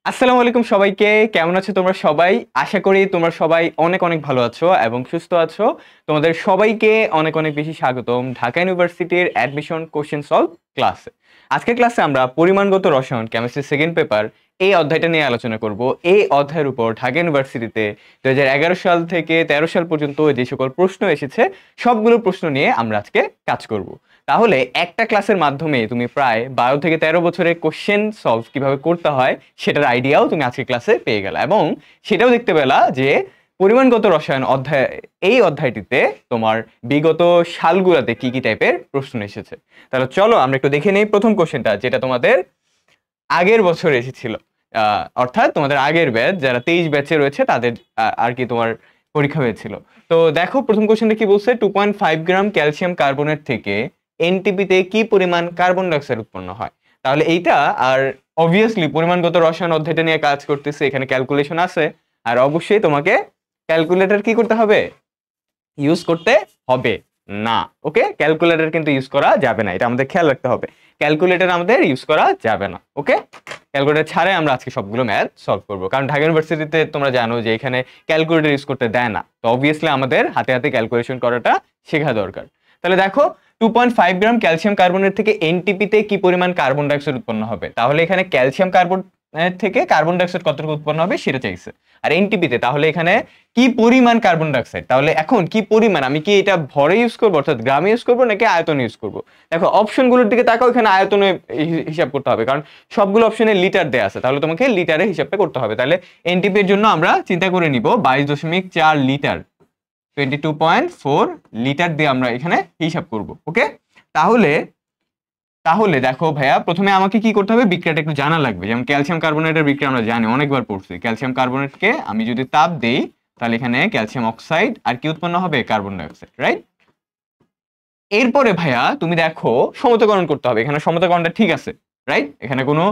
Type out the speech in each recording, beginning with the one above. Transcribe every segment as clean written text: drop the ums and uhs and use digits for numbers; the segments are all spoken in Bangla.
আসসালামু আলাইকুম সবাইকে। কেমন আছো তোমরা সবাই? আশা করি তোমরা সবাই অনেক অনেক ভালো আছো এবং সুস্থ আছো। তোমাদের সবাইকে অনেক অনেক বেশি স্বাগতম ঢাকা ইউনিভার্সিটির অ্যাডমিশন কোশ্চেন সলভ ক্লাসে। আজকের ক্লাসে আমরা পরিমাণগত রসায়ন কেমিস্ট্রি সেকেন্ড পেপার এই অধ্যায়টা নিয়ে আলোচনা করব। এই অধ্যায়ের উপর ঢাকা ইউনিভার্সিটিতে 2011 সাল থেকে 13 সাল পর্যন্ত যে সকল প্রশ্ন এসেছে সবগুলো প্রশ্ন নিয়ে আমরা আজকে কাজ করব। তাহলে একটা ক্লাসের মাধ্যমে তুমি প্রায় 12 থেকে 13 বছরের কোশ্চেন সলভ কিভাবে করতে হয় সেটার আইডিয়াও তুমি আজকের ক্লাসে পেয়ে গেলা এবং সেটাও দেখতে পেলা যে পরিমাণগত রসায়ন অধ্যায় এই অধ্যায়টিতে তোমার বিগত সালগুলোতে কি কি টাইপের প্রশ্ন এসেছে। তাহলে চলো আমরা একটু দেখে নেই প্রথম কোশ্চেনটা, যেটা তোমাদের আগের বছর এসেছিল। অর্থাৎ তোমাদের আগের ব্যাচ যারা 23 ব্যাচে রয়েছে তাদের আর কি তোমার পরীক্ষা হয়েছিল। তো দেখো প্রথম কোশ্চেনটা কি বলছে, 2.5 গ্রাম ক্যালসিয়াম কার্বনেট থেকে এনটিপিতে কি পরিমাণ কার্বন ডাইঅক্সাইড উৎপন্ন হয়। তাহলে এইটা আর অবভিয়াসলি পরিমাণগত রসায়ন অধ্যায়টা নিয়ে কাজ করতেছে, এখানে ক্যালকুলেশন আছে আর অবশ্যই তোমাকে ক্যালকুলেটর কি করতে হবে, ইউজ করতে হবে না। ওকে, ক্যালকুলেটর কিন্তু ইউজ করা যাবে না, এটা আমাদের খেয়াল রাখতে হবে। ক্যালকুলেটর আমাদের ইউজ করা যাবে না। ওকে, ক্যালকুলেটর ছাড়াই আমরা আজকে সবগুলো ম্যাথ সলভ করব, কারণ ঢাকা ইউনিভার্সিটিতে তোমরা জানো যে এখানে ক্যালকুলেটর ইউজ করতে দেয় না। তো অবভিয়াসলি আমাদের হাতে হাতে ক্যালকুলেশন করাটা শেখা দরকার। তাহলে দেখো 2.5 গ্রাম ক্যালসিয়াম কার্বনের থেকে এনটিপিতে কি পরিমাণ কার্বন ডাইঅক্সাইড উৎপন্ন হবে। তাহলে এখানে ক্যালসিয়াম কার্বন থেকে কার্বন ডাইঅক্সাইড কতটুকু উৎপন্ন হবে সেটা চাইছে, আর এনটিপিতে তাহলে এখানে কি পরিমাণ কার্বন ডাইঅক্সাইড। তাহলে এখন কি পরিমাণ, আমি কি এটা ভরে ইউজ করবো অর্থাৎ গ্রামে ইউজ করবো নাকি আয়তনে ইউজ করবো। দেখো অপশনগুলোর দিকে তাকাও, এখানে আয়তনে হিসাব করতে হবে কারণ সবগুলো অপশনে লিটার দেয়া আছে, তাহলে তোমাকে লিটারে হিসাবটা করতে হবে। তাহলে এনটিপির জন্য আমরা চিন্তা করে নিব 22.4 লিটার, 22.4 লিটার দিয়ে আমরা এখানে হিসাব করব। ওকে, তাহলে তাহলে দেখো ভাইয়া প্রথমে আমাকে কি করতে হবে, বিক্রিয়াটা একটু জানা লাগবে। যেমন ক্যালসিয়াম কার্বনেটের বিক্রিয়া আমরা জানি, অনেকবার পড়ছি। ক্যালসিয়াম কার্বনেটকে আমি যদি তাপ দেই তাহলে এখানে ক্যালসিয়াম অক্সাইড আর কি উৎপন্ন হবে, কার্বন ডাইঅক্সাইড, রাইট। এরপরে ভাইয়া তুমি দেখো সমতাকরণ করতে হবে, এখানে সমতাকরণটা ঠিক আছে, রাইট। এখানে কোনো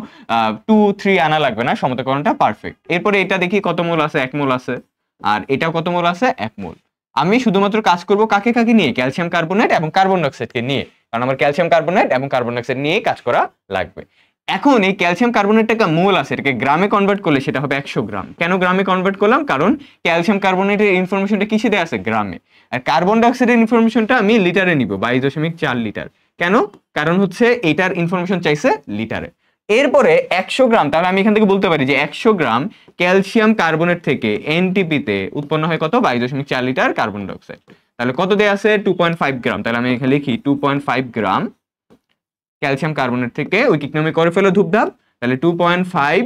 2-3 আনা লাগবে না, সমতাকরণটা পারফেক্ট। এরপরে এটা দেখি কত মোল আছে, 1 মোল আছে, আর এটা কত মোল আছে, 1 মোল। আমি শুধুমাত্র কাজ করব কাকে কাকে নিয়ে, ক্যালসিয়াম কার্বনেট এবং কার্বন ডাইঅক্সাইডকে নিয়ে, কারণ আমার ক্যালসিয়াম কার্বনেট এবং কার্বন ডাইঅক্সাইড নিয়ে কাজ করা লাগবে। এখন এই ক্যালসিয়াম কার্বনেটটাকে মোল আছে, এটাকে গ্রামে কনভার্ট করলে সেটা হবে 100 গ্রাম। কেন গ্রামে কনভার্ট করলাম, কারণ ক্যালসিয়াম কার্বনেটের ইনফরমেশনটা কিসে দেওয়া আছে, গ্রামে। আর কার্বন ডাইঅক্সাইডের ইনফরমেশনটা আমি লিটারে নিব, 22.4 লিটার। কেন, কারণ হচ্ছে এটার ইনফরমেশন চাইছে লিটারে। এরপরে 100 গ্রাম, তাহলে আমি এখান থেকে বলতে পারি যে 100 গ্রাম ক্যালসিয়াম কার্বনেট থেকে এনটিপিতে উৎপন্ন হয় কত, 22.4 লিটার কার্বন ডাইঅক্সাইড। তাহলে কত দেয়া আছে, 2.5 গ্রাম। তাহলে আমি এখানে লিখি 2.5 গ্রাম ক্যালসিয়াম কার্বনেট থেকে, ওই ইকোনমি করে ফেলো ধূপধাপ। তাহলে 2.5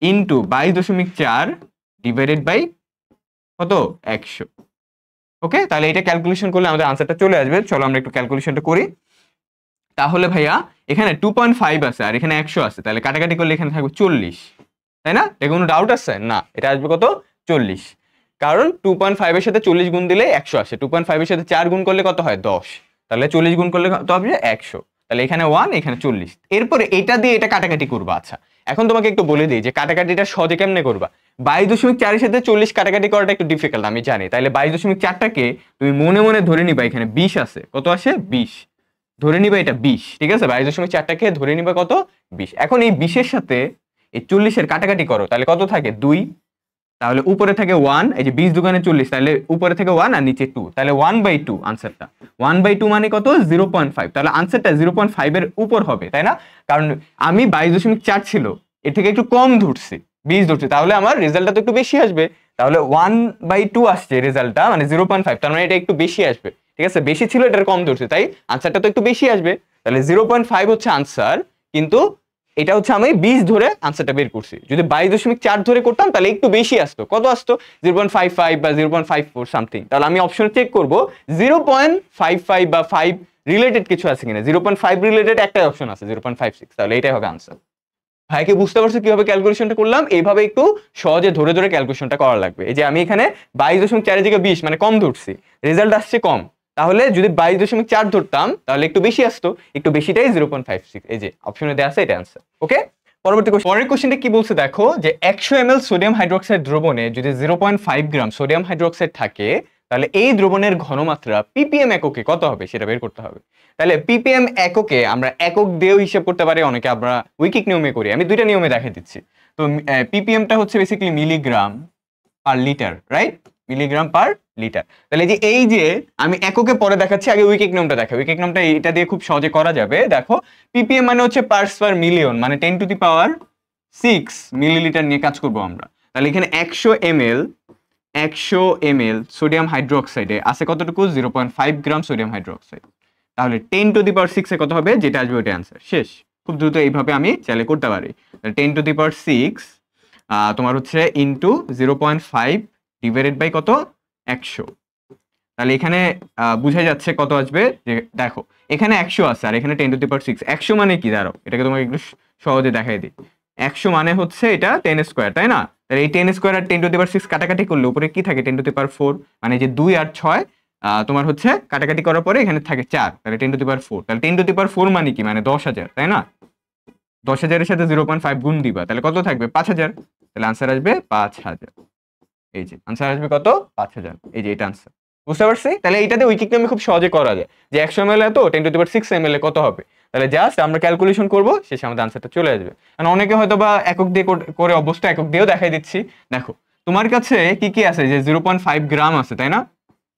ইন্টু 22.4 ডিভাইডেড বাই কত, 100। ওকে, তাহলে এটা ক্যালকুলেশন করলে আমাদের আনসারটা চলে আসবে। চলো আমরা একটু ক্যালকুলেশনটা করি। তাহলে ভাইয়া এখানে 2.5 আছে আর এখানে 100 আছে, তাহলে কাটাকাটি করলে এখানে থাকবে 40, তাই না? এটা কোনো ডাউট আছে না, এটা আসবে কত, 40। কারণ 2.5 এর সাথে 40 গুণ দিলে 100 আসে, 2.5 এর সাথে 4 গুণ করলে কত হয়, 10। তাহলে 40 গুণ করলে কত হবে, 100। তাহলে এখানে 1, এখানে 40। এরপরে এটা দিয়ে এটা কাটাকাটি করবা। আচ্ছা, এখন তোমাকে একটু বলে দিই যে কাটাকাটিটা সহজে কেমনে করবা। 22.4 এর সাথে 40 কাটাকাটি করাটা একটু ডিফিকাল্ট আমি জানি, তাহলে 22.4টাকে তুমি মনে মনে ধরে নিবা, এখানে 20 আছে, কত আসে, 20 ধরে নিবা, এটা 20, ঠিক আছে। 22.4টাকে ধরে নিবা কত, 20। এখন এই 20-এর সাথে এই 40-এর কাটাকাটি করো, তাহলে কত থাকে, 2। তাহলে উপরে থাকে 1, এই যে 20 দুগুণে 40, তাহলে উপরে থেকে 1 আর নিচে 2, তাহলে 1/2 আনসারটা। 1/2 মানে কত, 0.5। তাহলে আনসারটা 0.5 এর উপর হবে, তাই না? কারণ আমি 22.4 ছিল, এর থেকে একটু কম ধরছি, 20 ধরছি, তাহলে আমার রেজাল্টটা তো একটু বেশি আসবে। তাহলে 1/2 আসছে রেজাল্টটা, মানে 0.5, তার মানে এটা একটু বেশি আসবে, ঠিক আছে। বেশি ছিল, এটার কম ধরছে, তাই আনসারটা তো একটু বেশি আসবে। তাহলে 0.5 হচ্ছে আনসার, কিন্তু এটা হচ্ছে আমি 20 ধরে আনসারটা বের করছি। যদি 22.4 ধরে করতাম তাহলে একটু বেশি আসতো, কত আসতো, 0.55 বা 0.54 সামথিং। তাহলে আমি অপশন চেক করব 0.55 বা 5 রিলেটেড কিছু আছে কিনা। 0.5 রিলেটেড একটাই অপশন আছে, 0.56। তাহলে এটাই হবে আনসার। ভাইকে বুঝতে পারছো কিভাবে ক্যালকুলেশনটা করলাম? এইভাবে একটু সহজে ধরে ধরে ক্যালকুলেশনটা করা লাগবে। এই যে আমি এখানে 22.4 থেকে 20 মানে কম ধরছি, রেজাল্ট আসছে কম। তাহলে যদি 22.4 ধরতাম তাহলে একটু বেশি আসতো, একটু বেশিটাই 0.56। এই যে অপশনে দেওয়া আছে, এটা আনসার। ওকে, পরবর্তী কোশ্চেন। পরের কোশ্চেনটা কি বলছে দেখো, যে 100 ml সোডিয়াম হাইড্রোক্সাইড দ্রবণে যদি 0.5 গ্রাম সোডিয়াম হাইড্রোক্সাইড থাকে তাহলে এই দ্রবণের ঘনমাত্রা ppm এককে কত হবে সেটা বের করতে হবে। তাহলে ppm এককে আমরা একক দিয়েও হিসাব করতে পারি, অনেকে আমরা উইকিক নিয়মে করি, আমি দুইটা নিয়মে দেখাই দিচ্ছি। তো ppmটা হচ্ছে basically milligram per litre, right? Milligram per litre. তাহলে এই যে আমি এককে পরে দেখাচ্ছি, আগে উইকিক নিয়মটা দেখাই। উইকিক নিয়মটা এটা দিয়ে খুব সহজে করা যাবে। দেখো ppm মানে হচ্ছে পার্টস পার মিলিয়ন, মানে 10⁶ মিলিলিটার নিয়ে কাজ করব আমরা। তাহলে এখানে 100 ml সোডিয়াম হাইড্রোক্সাইডে আছে কতটুকু? 0.5 গ্রাম সোডিয়াম হাইড্রোক্সাইড। তাহলে 10⁶ কত হবে? যেটা আসবে ওইটা অ্যান্সার, শেষ। খুব দ্রুত এইভাবে আমি চাইলে করতে পারি। 10⁶ তোমার হচ্ছে ইন্টু 0.5 ডিভাইডেড বাই কত? 100। তাহলে এখানে বুঝাই যাচ্ছে কত আসবে। যে দেখো এখানে 100 আছে আর এখানে 10⁶। 100 মানে কি দাঁড়াও, এটাকে তোমাকে একটু সহজে দেখাই দিই। 100 মানে হচ্ছে এটা 10 স্কোয়ার, তাই না? তাহলে এই 10 স্কোয়ার আর 10⁶ কাটাকাটি করলে উপরে কি থাকে? 10⁴, মানে যে 2 আর 6 তোমার হচ্ছে কাটাকাটি করার পরে এখানে থাকে 4, তাহলে 10⁴। তাহলে 10⁴ মানে কি? মানে 10,000, তাই না? 10,000 এর সাথে 0.5 গুণ দিবা, তাহলে কত থাকবে? 5,000। তাহলে আনসার আসবে 5,000। এই যে আনসার আসবে কত? 5,000। এই যে এটা আনসার, বুঝতে পারছি? তাহলে এইটাতে উইকিক নিয়মে খুব সহজে করা যায় যে 100 ml এত 10⁶ ml কত হবে। তাহলে জাস্ট আমরা ক্যালকুলেশন করব, শেষে আমাদের আনসারটা চলে আসবে। কারণ অনেকে হয়তো বা একক দিয়ে করে অবস্থা, একক দিয়েও দেখাই দিচ্ছি। দেখো তোমার কাছে কি কি আছে? যে 0.5 গ্রাম আছে, তাই না?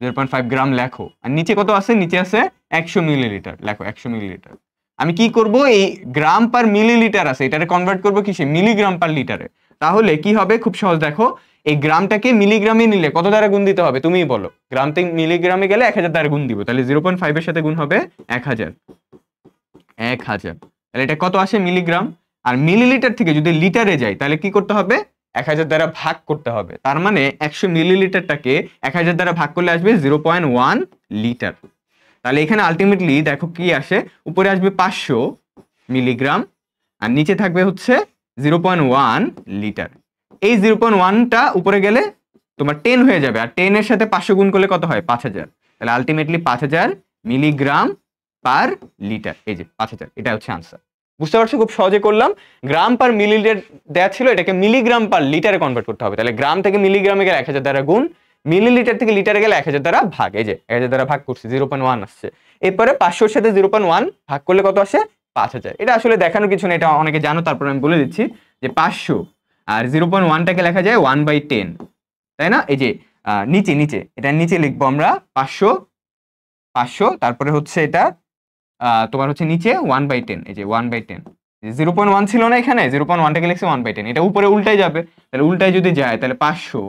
0.5 গ্রাম লেখো, আর নিচে কত আছে? নিচে আছে 100 মিলিলিটার, লেখো 100 মিলিলিটার। আমি কি করব? এই গ্রাম পার মিলিলিটার আছে, এটারে কনভার্ট করব কিসে? মিলিগ্রাম পার লিটারে। তাহলে কি হবে? খুব সহজ, দেখো এই গ্রামটাকে মিলিগ্রামে নিলে কত দ্বারা গুণ দিতে হবে তুমিই বলো। গ্রাম থেকে মিলিগ্রামে গেলে 1000 দ্বারা গুণ দিব, তাহলে 0.5 এর সাথে গুণ হবে 1000। তাহলে এটা কত আসে? মিলিগ্রাম। আর মিলিলিটার থেকে যদি লিটারে যায় তাহলে কি করতে হবে? 1000 দ্বারা ভাগ করতে হবে। তার মানে 100 মিলিলিটারটাকে 1000 দ্বারা ভাগ করলে আসবে 0.1 লিটার। তাহলে এখানে আলটিমেটলি দেখো কি আসে, উপরে আসবে 500 মিলিগ্রাম আর নিচে থাকবে হচ্ছে 0.1 লিটার। এই 0.1টা উপরে গেলে তোমার 10 হয়ে যাবে, আর 10 এর সাথে 500 গুণ করলে কত হয়? 5000। তাহলে আলটিমেটলি 5000 মিলিগ্রাম পার লিটার। এই যে 5000, এটা হচ্ছে আনসার। বুঝতে পারছো? খুব সহজে করলাম। গ্রাম পার মিলিলিটার দেওয়া ছিল, এটাকে মিলিগ্রাম পার লিটারে কনভার্ট করতে হবে। তাহলে গ্রাম থেকে মিলিগ্রামে গেলে 1000 দ্বারা গুণ, মিলিলিটার থেকে লিটারে গেলে 1000 দ্বারা ভাগ। এই যে 1000 দ্বারা ভাগ করছি, 0.1 আসছে। এরপরে 500 সাথে 0.1 ভাগ করলে কত আসে? 5000। এটা আসলে দেখানোর কিছু না, এটা অনেকে জানো, তারপরে আমি বলে দিচ্ছি যে 500 আর 0.1টাকে লেখা যায় 1/10, তাই না? এই যে নিচে নিচে এটা নিচে লিখবো আমরা 500, তারপরে হচ্ছে এটা তোমার হচ্ছে নিচে 1/10। এই যে 1/10, 0.1 ছিল না এখানে, 0.1টাকে লিখছি 1/10, এটা উপরে উল্টাই যাবে। তাহলে উল্টায় যদি যায় তাহলে 500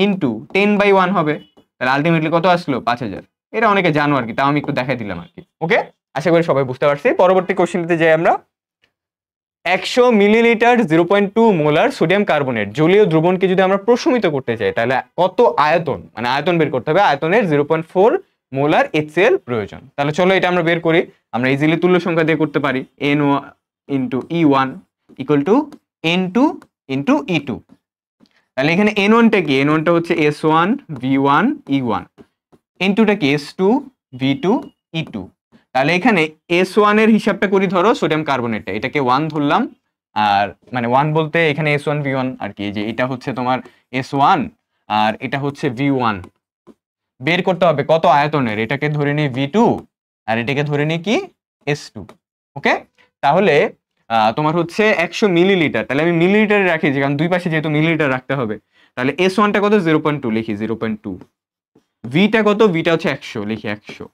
ইন্টু 10/1 হবে। তাহলে আলটিমেটলি কত আসলো? 5000। এটা অনেকে জানো আর কি, তাও আমি একটু দেখাই দিলাম আর কি। ওকে, আশা করি সবাই বুঝতে পারছি। পরবর্তী কোশ্চেনটিতে যাই আমরা। 100 মিলিলিটার 0.2 মোলার সোডিয়াম কার্বনেট জলীয় দ্রবণকে যদি আমরা প্রশমিত করতে চাই তাহলে কত আয়তন, মানে আয়তন বের করতে হবে, আয়তনের 0.4 মোলার HCl প্রয়োজন। তাহলে চলো এটা আমরা বের করি। আমরা ইজিলি তুল্য সংখ্যা দিয়ে করতে পারি। N1 into E1 equal to N2 into E2। তাহলে এখানে N1টা কি? N1টা হচ্ছে S1 V1 E1, N2টা কি? S2 V2 E2। তাহলে এখানে S1 এর হিসাবটা করি, ধরো সোডিয়াম কার্বনেটটা, এটাকে 1 ধরলাম। আর মানে 1 বলতে এখানে S1 V1 আর কি, যে এটা হচ্ছে তোমার S1 আর এটা হচ্ছে V1। বের করতে হবে কত আয়তনের, এটাকে ধরে নিই V2 আর এটাকে ধরে নিই কি? S2। ওকে, তাহলে তোমার হচ্ছে 100 মিলিলিটার, তাহলে আমি মিলিলিটারে রাখি কারণ দুই পাশে যেহেতু মিলিলিটার রাখতে হবে। তাহলে S1টা কত? 0.2 লিখি 0.2। ভিটা কত? ভিটা হচ্ছে 100, লিখি 100।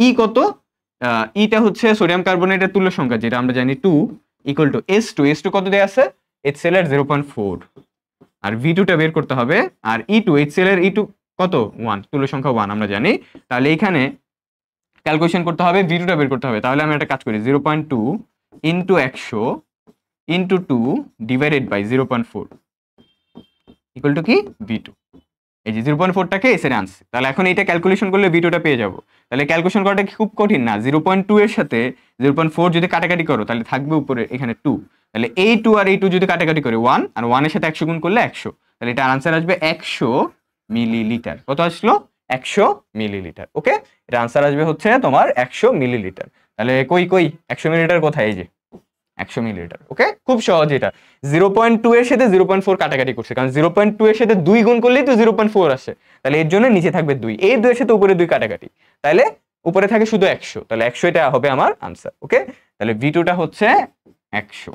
ই কত? ইটা হচ্ছে সোডিয়াম কার্বনেটের তুল্য সংখ্যা যেটা আমরা জানি 2 ইকুয়াল টু S2। S2 কত দেয়া আছে? HCl এর 0.4 আর V2টা বের করতে হবে। আর E2 HCl এর E2 কত? 1, তুল্য সংখ্যা 1 আমরা জানি। তাহলে এখানে ক্যালকুলেশন করতে হবে, V2টা বের করতে হবে। তাহলে আমি একটা কাজ করি, 0.2 into 100 into 2 divided by 0.4 equal to কি? V2। এই যে 0.4টাকে এসে আনছি। তাহলে এখন এটা ক্যালকুলেশন করলে V2টা পেয়ে যাবো। তাহলে ক্যালকুলেশন করাটা খুব কঠিন না। 0.2 এর সাথে 0.4 যদি কাটাকাটি করো তাহলে থাকবে উপরে এখানে 2। তাহলে এই 2 আর এই 2 যদি কাটাকাটি করে 1, আর 1 এর সাথে 100 গুণ করলে 100। তাহলে এটা আনসার আসবে 100 মিলিলিটার। কত আসলো? 100 মিলিলিটার। ওকে, এটা আনসার আসবে হচ্ছে তোমার 100 মিলিলিটার। তাহলে কই 100 মিলিলিটার কোথায়? এই যে 100 মিলিলিটার। ওকে, খুব সহজ এটা। 0.2 এর সাথে 0.4 কাটাকাটি করছে, কারণ 0.2 এর সাথে 2 গুণ করলেই তো 0.4 আসে, তাহলে এর জন্য নিচে থাকবে 2, এই 2 এর সাথে উপরে 2 কাটাকাটি, তাহলে উপরে থাকে শুধু 100, তাহলে 100 এটা হবে আমার আনসার। ওকে, তাহলে V2 টা হচ্ছে 100।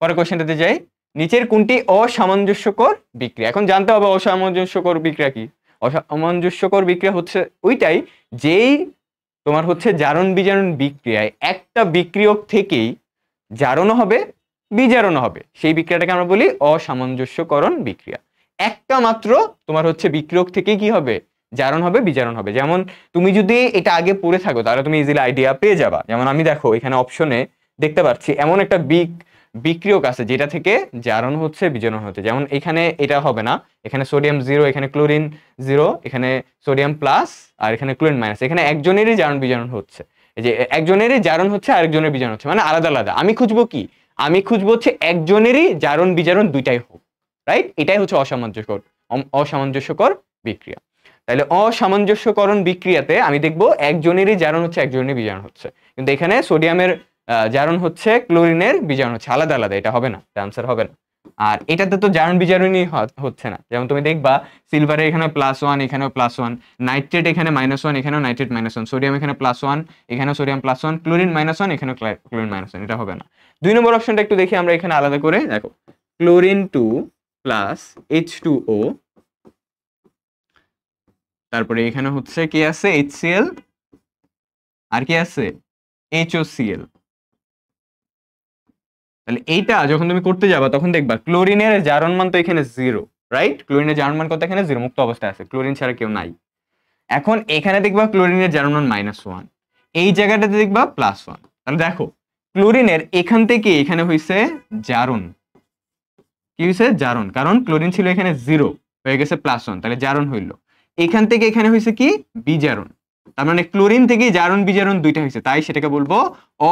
পরের কোশ্চেনটাতে যাই। নিচের কোনটি অসামঞ্জস্যকর বিক্রিয়া? এখন জানতে হবে অসামঞ্জস্যকর বিক্রিয়া কি। অসামঞ্জস্যকর বিক্রিয়া হচ্ছে ওইটাই যেই তোমার হচ্ছে জারণ বিজারণ বিক্রিয়ায় একটা বিক্রিয়ক থেকেই জারণও হবে বিজারণও হবে, সেই বিক্রিয়াটাকে আমরা বলি অসামঞ্জস্যকরণ বিক্রিয়া। একটা মাত্র তোমার হচ্ছে বিক্রিয়ক থেকেই কি হবে, জারণ হবে বিজারণ হবে। যেমন তুমি যদি এটা আগে পড়ে থাকো তাহলে তুমি ইজিলি আইডিয়া পেয়ে যাবা। যেমন আমি দেখো এখানে অপশনে দেখতে পাচ্ছি এমন একটা বিক্রিয়ক আছে যেটা থেকে জারণ হচ্ছে বিজারণ হচ্ছে। যেমন এখানে এটা হবে না, এখানে সোডিয়াম 0, এখানে ক্লোরিন 0, এখানে সোডিয়াম প্লাস আর এখানে ক্লোরিন মাইনাস, এখানে একজনেরই জারণ বিজারণ হচ্ছে। এই যে একজনেরই জারণ হচ্ছে আরেকজনের বিজারণ হচ্ছে, মানে আলাদা আলাদা। আমি খুঁজবো কি, আমি খুঁজবো হচ্ছে একজনেরই জারণ বিজারণ দুইটাই হোক, রাইট? এটাই হচ্ছে অসামঞ্জস্যকর বিক্রিয়া। তাহলে অসামঞ্জস্যকরণ বিক্রিয়াতে আমি দেখবো একজনেরই জারণ হচ্ছে একজনেরই বিজারণ হচ্ছে, কিন্তু এখানে সোডিয়ামের জারণ হচ্ছে ক্লোরিনের বিজারণ হচ্ছে, আলাদা আলাদা, এটা হবে না, এটা আনসার হবে না। আর এটাতে তো জারণ বিজারণই হচ্ছে না। যেমন তুমি দেখবা সিলভারে এখানে +1, এখানেও +1, নাইট্রেট এখানে -1, এখানেও নাইট্রেট -1, সোডিয়াম এখানে +1, এখানেও সোডিয়াম +1, ক্লোরিন -1, এখানেও ক্লোরিন -1, এটা হবে না। 2 নম্বর অপশনটা একটু দেখি আমরা এখানে আলাদা করে। দেখো ক্লোরিন 2 প্লাস H2O, তারপরে এখানে হচ্ছে কি আছে HCl, আর কি আছে HOCl। তাহলে এইটা যখন তুমি করতে যাবা তখন দেখবা ক্লোরিনের জারণ মান তো এখানে 0, রাইট? ক্লোরিনের জারণ মান কত এখানে 0, মুক্ত অবস্থায় আছে, ক্লোরিন ছাড়া কেউ নাই। এখন এখানে দেখবা ক্লোরিনের জারণ মান -1, এই জায়গাটাতে দেখবা +1। তাহলে দেখো ক্লোরিনের এখান থেকে এখানে হইছে জারণ, কি হইছে জারণ, কারণ ক্লোরিন ছিল এখানে 0, হয়ে গেছে +1, তাহলে জারণ হইল। এখান থেকে এখানে হইছে কি বিজারণ, তার মানে ক্লোরিন থেকে জারণ বিজারণ দুইটা হইছে, তাই সেটাকে বলবো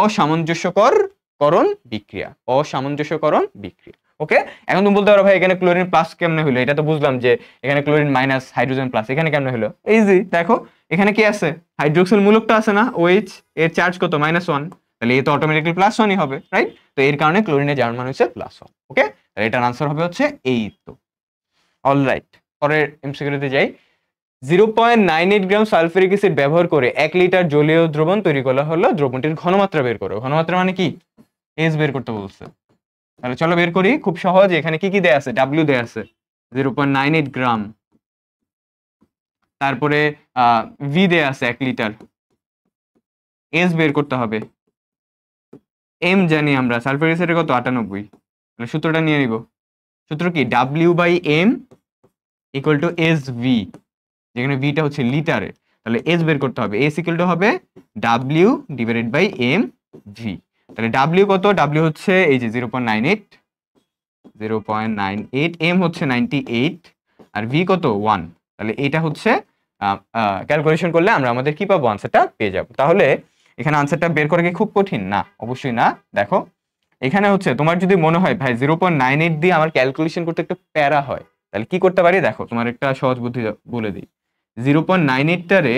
অসামঞ্জস্যকরণ বিক্রিয়া, অসামঞ্জস্যকরণ বিক্রিয়া। ওকে, এখন তুমি বলতে পারো ভাই এখানে ক্লোরিন প্লাস কেমনে হলো? এটা তো বুঝলাম যে এখানে ক্লোরিন মাইনাস, হাইড্রোজেন প্লাস, এখানে কেমনে হলো? ইজি, দেখো এখানে কি আছে, হাইড্রোক্সিল মূলকটা আছে না, OH, এর চার্জ কত -1, তাহলে এ তো অটোমেটিক্যালি +1ই হবে, রাইট? তো এর কারণে ক্লোরিনের জারণ মান হচ্ছে +1। ওকে, তাহলে এটার আনসার হবে হচ্ছে এই তো। অলরাইট, পরের এমসিকিউতে যাই। 0.98 গ্রাম সালফিউরিক অ্যাসিড ব্যবহার করে 1 লিটার জলীয় দ্রবণ তৈরি করা হলো, দ্রবণটির ঘনমাত্রা বের করো। ঘনমাত্রা মানে কি, এস বের করতে বলছে। তাহলে চলো বের করি, খুব সহজ। এখানে কি কি দেয়া আছে, W দেয়া আছে 0.98 গ্রাম, তারপরে V দেয়া আছে 1 লিটার, এস বের করতে হবে, M জানি আমরা, সালফিউরিক অ্যাসিডের কত 98, তাহলে সূত্রটা নিয়ে নিব। সূত্র কি, W/M = SV, যেখানে V টা হচ্ছে লিটারে, তাহলে S বের করতে হবে, S = হবে W/M/V। তাহলে W কত, W হচ্ছে এই যে 0.98, M হচ্ছে 98, আর V কত 1, তাহলে এটা হচ্ছে ক্যালকুলেশন করলে আমরা আমাদের কি পাবো, আনসারটা পেয়ে যাব। তাহলে এখানে আনসারটা বের করা কি খুব কঠিন? না, অবশ্যই না। দেখো এখানে হচ্ছে তোমার যদি মনে হয় ভাই 0.98 দিয়ে আমার ক্যালকুলেশন করতে একটু প্যারা হয়, তাহলে কি করতে পারি, দেখো তোমার একটা সহজ বুদ্ধি বলে দিই। 0.98 টারে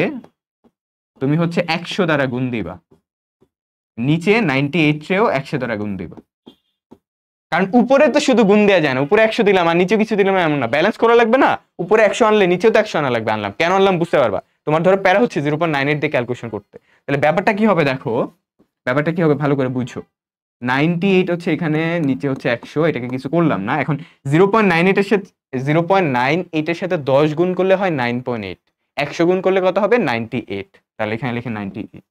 তুমি হচ্ছে 100 দ্বারা গুণ দিবা, নিচে 98 রেও 100 দ্বারা গুণ দিবা, কারণ উপরে তো শুধু গুণ দেওয়া যায় না, উপরে 100 দিলাম আর নিচে কিছু দিলাম এমন না, ব্যালেন্স করা লাগবে না। উপরে 100 আনলে নিচেও তো 100 আনা লাগবে, আনলাম কেন আনলাম বুঝতে পারবা। তোমার ধরো প্যারা হচ্ছে 0.98 দিয়ে ক্যালকুলেশন করতে, তাহলে ব্যাপারটা কি হবে, দেখো ব্যাপারটা কি হবে ভালো করে বুঝো। 98 হচ্ছে এখানে, নিচে হচ্ছে 100, এটাকে কিছু করলাম না। এখন 0.98 এর সাথে 10 গুণ করলে হয় 9.8, 100 গুণ করলে কত হবে 98, তাহলে এখানে লিখে 98।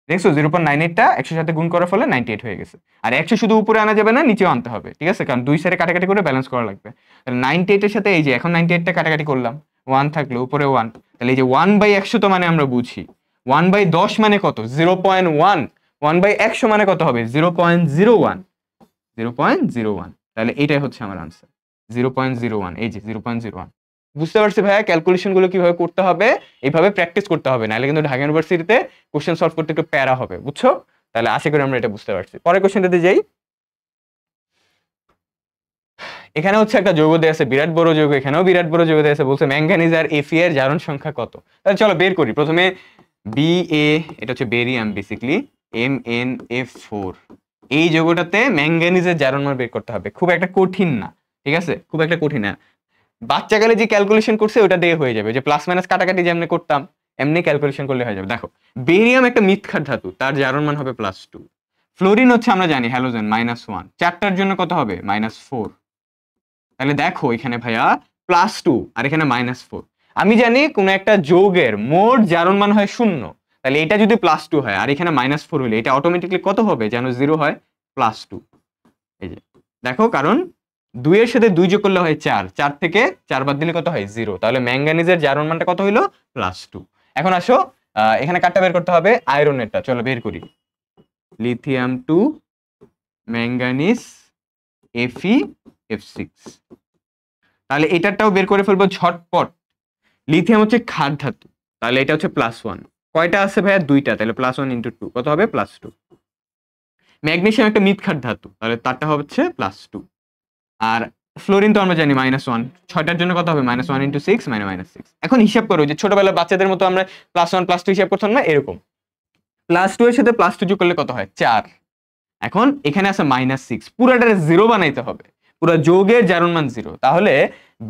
দেখছো 0.98 টা 100 সাথে গুণ করার ফলে 98 হয়ে গেছে। আর 100 শুধু উপরে আনা যাবে না, নিচেও আনতে হবে, ঠিক আছে, কারণ দুই সাইডে কাটাকাটি করে ব্যালেন্স করা লাগবে। তাহলে 98 এর সাথে এই যে এখন 98 টা কাটাকাটি করলাম, 1 থাকলো উপরে 1, তাহলে এই যে 1/100 তো মানে আমরা বুঝি 1/10 মানে কত 0.1, 1/100 মানে কত হবে 0.01, 0.01, তাহলে এটাই হচ্ছে আমার আনসার 0.01, এই যে 0.01। বুঝতে পারছি ভাইয়া, ক্যালকুলেশন গুলো কিভাবে করতে হবে এইভাবে প্র্যাকটিস করতে হবে, নাহলে কিন্তু ঢাকা ইউনিভার্সিটিতে কোশ্চেন সলভ করতে একটু প্যারা হবে, বুঝছো? তাহলে আশা করি আমরা এটা বুঝতে পারছি। পরের কোশ্চেনটাতে যাই। এখানে হচ্ছে একটা যৌগ দেয়া আছে, বিরাট বড় যৌগ, এখানেও বিরাট বড় যৌগ দেয়া আছে, বলছে ম্যাঙ্গানিজ আর Fe এর জারণ সংখ্যা কত। তাহলে চলো বের করি। প্রথমে Ba, এটা হচ্ছে বেরিয়াম বেসিক্যালি, MnF4, এই যৌগটাতে ম্যাঙ্গানিজের জারণ মান বের করতে হবে, খুব একটা কঠিন না, ঠিক আছে, খুব একটা কঠিন না। বাচ্চাকালে যে ক্যালকুলেশন করছে ওটা দিয়ে হয়ে যাবে, যে প্লাস মাইনাস কাটাকাটি যেমনি করতাম এমনি ক্যালকুলেশন করলে হয়ে যাবে। দেখো বেরিয়াম একটা মৃৎক্ষার ধাতু, তার জারণ মান হবে +2। ফ্লোরিন হচ্ছে আমরা জানি হ্যালোজেন -1, চারটার জন্য কত হবে -4। তাহলে দেখো এখানে ভাইয়া +2 আর এখানে -4। আমি জানি কোন একটা যৌগের মোট জারণ মান হয় 0, তাহলে এটা যদি +2 হয় আর এখানে -4 হলে এটা অটোমেটিক্যালি কত হবে যেন 0 হয়, +2। এই যে দেখো, কারণ 2 এর সাথে 2 যোগ করলে হয় 4, 4 থেকে 4 বাদ দিলে কত হয় 0, তাহলে ম্যাঙ্গানিজের জারণ মানটা কত হইলো +2। এখন আসো এখানে কাটটা বের করতে হবে আয়রনেরটা, চলো বের করি। লিথিয়াম 2 ম্যাঙ্গানিজ Fe(F6), তাহলে এটারটাও বের করে ফেলবো ঝটপট। লিথিয়াম হচ্ছে ক্ষার ধাতু, তাহলে এটা হচ্ছে +1। কয়টা আছে ভাইয়া? 2টা, তাহলে +1 × 2 কত হবে? +2। ম্যাগনেসিয়াম একটা মৃৎক্ষার ধাতু, তাহলে তারটা হচ্ছে +2। আর ফ্লোরিন তো আমরা জানি -1, 6টার জন্য কত হবে? -1 × 6 -6। এখন হিসাব করো, যে ছোটবেলার বাচ্চাদের মতো আমরা +1 +2 হিসাব করতাম না, এরকম +2 এর সাথে +2 যোগ করলে কত হয়? 4। এখন এখানে আছে -6, পুরাটারে 0 বানাইতে হবে, পুরো যৌগের জারণ মান 0। তাহলে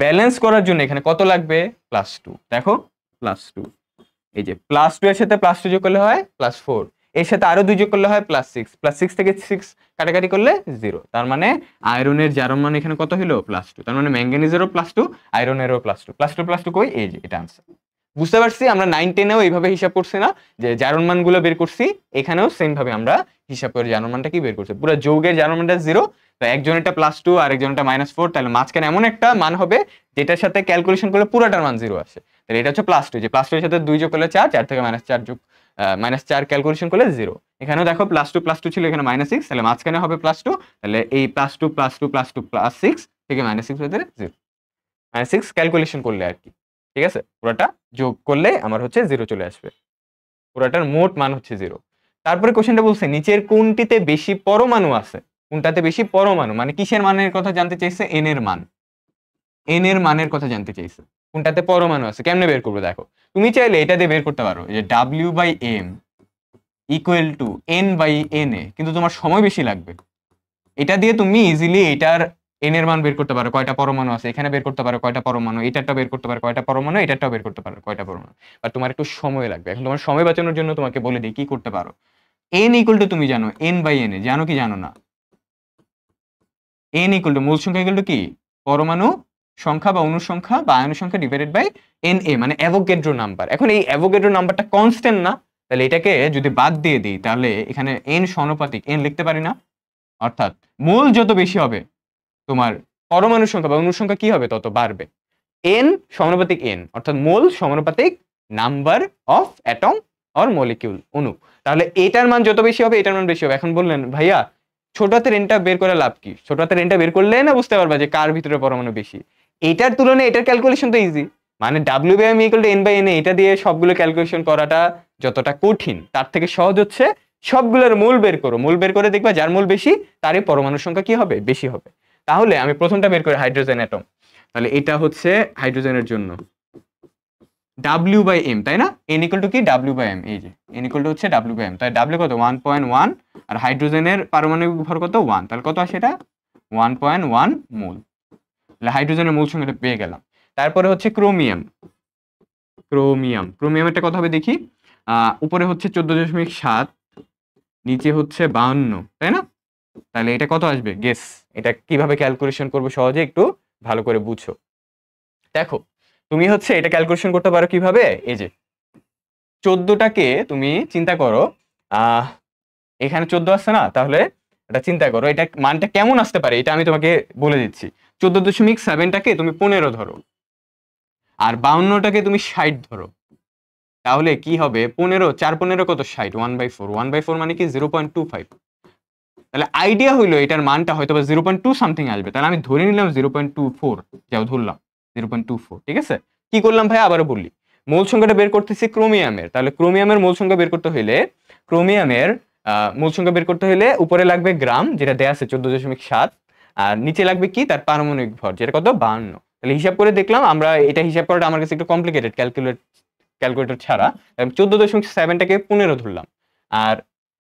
ব্যালেন্স করার জন্য এখানে কত লাগবে? +2। দেখো +2, এই যে +2 এর সাথে +2 যোগ করলে হয় +4, এর সাথে আরো 2 যোগ করলে হয় +6, +6 থেকে 6 কাটাকাটি করলে 0। তার মানে আয়রনের জারণ মান এখানে কত হলো? +2। তার মানে ম্যাঙ্গানিজেরও +2, আয়রনেরও +2। +2 কই? এই যে এটা আনসার। বুঝতে পারছি, আমরা 9 10এও এইভাবে হিসাব করছি না, যে জারণ মানগুলো বের করছি, এখানেও সেম ভাবে আমরা হিসাব করে জারণ মানটা কি বের করছি। পুরো যৌগের জারণ মানটা 0, তো একজনেরটা +2 আর একজনেরটা -4, তাহলে মাঝখানে এমন একটা মান হবে যেটার সাথে ক্যালকুলেশন করলে পুরোটার মান 0 আসে। তাহলে এটা হচ্ছে +2, যে +2 এর সাথে 2 যোগ করলে 4, 4 থেকে -4 যোগ -4 ক্যালকুলেশন করলে 0। এখানেও দেখো +2 ছিল, এখানে -6, তাহলে মাঝখানে হবে +2, তাহলে এই +2 +2 +2 +6 থেকে -6 হতে 0, -6 ক্যালকুলেশন করলে আর কি, ঠিক আছে, পুরোটা যোগ করলে আমার হচ্ছে 0 চলে আসবে, পুরোটার মোট মান হচ্ছে 0। তারপরে কোশ্চেনটা বলছে নিচের কোনটিতে বেশি পরমাণু আছে? কোনটাতে বেশি পরমাণু মানে কিসের মানের কথা জানতে চাইছে? এন এর মান, এন এর মানের কথা জানতে চাইছে, কোনটাতে পরমাণু আছে। কেমনে বের করবো? দেখো তুমি চাইলে এটা দিয়ে বের করতে পারো, যে W/M = N/Na, কিন্তু তোমার সময় বেশি লাগবে। এটা দিয়ে তুমি ইজিলি এটার এন এর মান বের করতে পারো, কয়টা পরমাণু আছে, এখানে বের করতে পারো কয়টা পরমাণু, এটারটা বের করতে পারো কয়টা পরমাণু, এটারটাও বের করতে পারো কয়টা পরমাণু, আর তোমার একটু সময় লাগবে। এখন তোমার সময় বাঁচানোর জন্য তোমাকে বলে দিই কি করতে পারো। N = তুমি জানো N/Na, জানো কি জানো না? N = মূল সংখ্যা = কি? পরমাণু সংখ্যা বা অণু সংখ্যা বা আয়ন সংখ্যা ডিভাইডেড বাই Na, মানে অ্যাভোগাড্রো নাম্বার। এখন এই অ্যাভোগাড্রো নাম্বারটা কনস্ট্যান্ট না, তাহলে এটাকে যদি বাদ দিয়ে দিই তাহলে এখানে n সমানুপাতিক n লিখতে পারি না, অর্থাৎ মোল যত বেশি হবে তোমার পরমাণু সংখ্যা বা অণু সংখ্যা কি হবে? তত বাড়বে। n সমানুপাতিক n, অর্থাৎ মোল সমানুপাতিক number of atom or molecule, অণু। তাহলে এটার মান যত বেশি হবে এটার মান বেশি হবে। এখন বললেন ভাইয়া ছোট হাতের এনটা বের করে লাভ কি? ছোট হাতের এনটা বের করলে না বুঝতে পারবা যে কার ভিতরে পরমাণু বেশি। এটার তুলনায় এটার ক্যালকুলেশন তো ইজি, মানে W/M = N/Na, এটা দিয়ে সবগুলো ক্যালকুলেশন করাটা যতটা কঠিন তার থেকে সহজ হচ্ছে সবগুলোর মূল বের করো, মূল বের করে দেখবা যার মূল বেশি তারই পরমাণুর সংখ্যা কি হবে? বেশি হবে। তাহলে আমি প্রথমটা বের করি হাইড্রোজেন অ্যাটম, তাহলে এটা হচ্ছে হাইড্রোজেনের জন্য W/M, তাই না? N = কি? W/M, এই যে N = হচ্ছে W/M, তাই W কত? 1.1, আর হাইড্রোজেনের পারমাণবিক ভর কত? 1, তাহলে কত আসে এটা? 1.1 মোল। তাহলে হাইড্রোজেনের মূল সংখ্যাটা পেয়ে গেলাম। তারপরে হচ্ছে ক্রোমিয়াম, ক্রোমিয়ামেরটা কত হবে দেখি। উপরে হচ্ছে 14.7, নিচে হচ্ছে 52, তাই না? তাহলে এটা কত আসবে? গেস, এটা কিভাবে ক্যালকুলেশন করবো সহজে একটু ভালো করে বুঝো। দেখো তুমি হচ্ছে এটা ক্যালকুলেশন করতে পারো কিভাবে, এই যে 14টাকে তুমি চিন্তা করো, এখানে 14 আসছে না, তাহলে এটা চিন্তা করো এটা মানটা কেমন আসতে পারে, এটা আমি তোমাকে বলে দিচ্ছি। 14.7টাকে তুমি 15 ধরো, আর 52টাকে তুমি 60 ধরো, তাহলে কি হবে? 15 4 15 কত? 60, 1/4, 1/4 মানে কি? 0.25। তাহলে আইডিয়া হইলো এটার মানটা হয়তো বা 0.2 সামথিং আসবে, তাহলে আমি ধরে নিলাম 0.24, যাও ধরলাম 0.24, ঠিক আছে। কি করলাম ভাই আবারও বললি, মূল সংখ্যাটা বের করতেছি ক্রোমিয়ামের, তাহলে ক্রোমিয়ামের মূল সংখ্যা বের করতে হইলে ক্রোমিয়ামের মূল সংখ্যা বের করতে হইলে উপরে লাগবে গ্রাম, যেটা দেয়া আছে 14.7, আর নিচে লাগবে কি? তার পারমাণবিক ভর, যেটা কত? 52। তাহলে হিসাব করে দেখলাম আমরা, এটা হিসাব করাটা আমার কাছে একটু কমপ্লিকেটেড, ক্যালকুলেটর ছাড়া। 14.7টাকে 15 ধরলাম, আর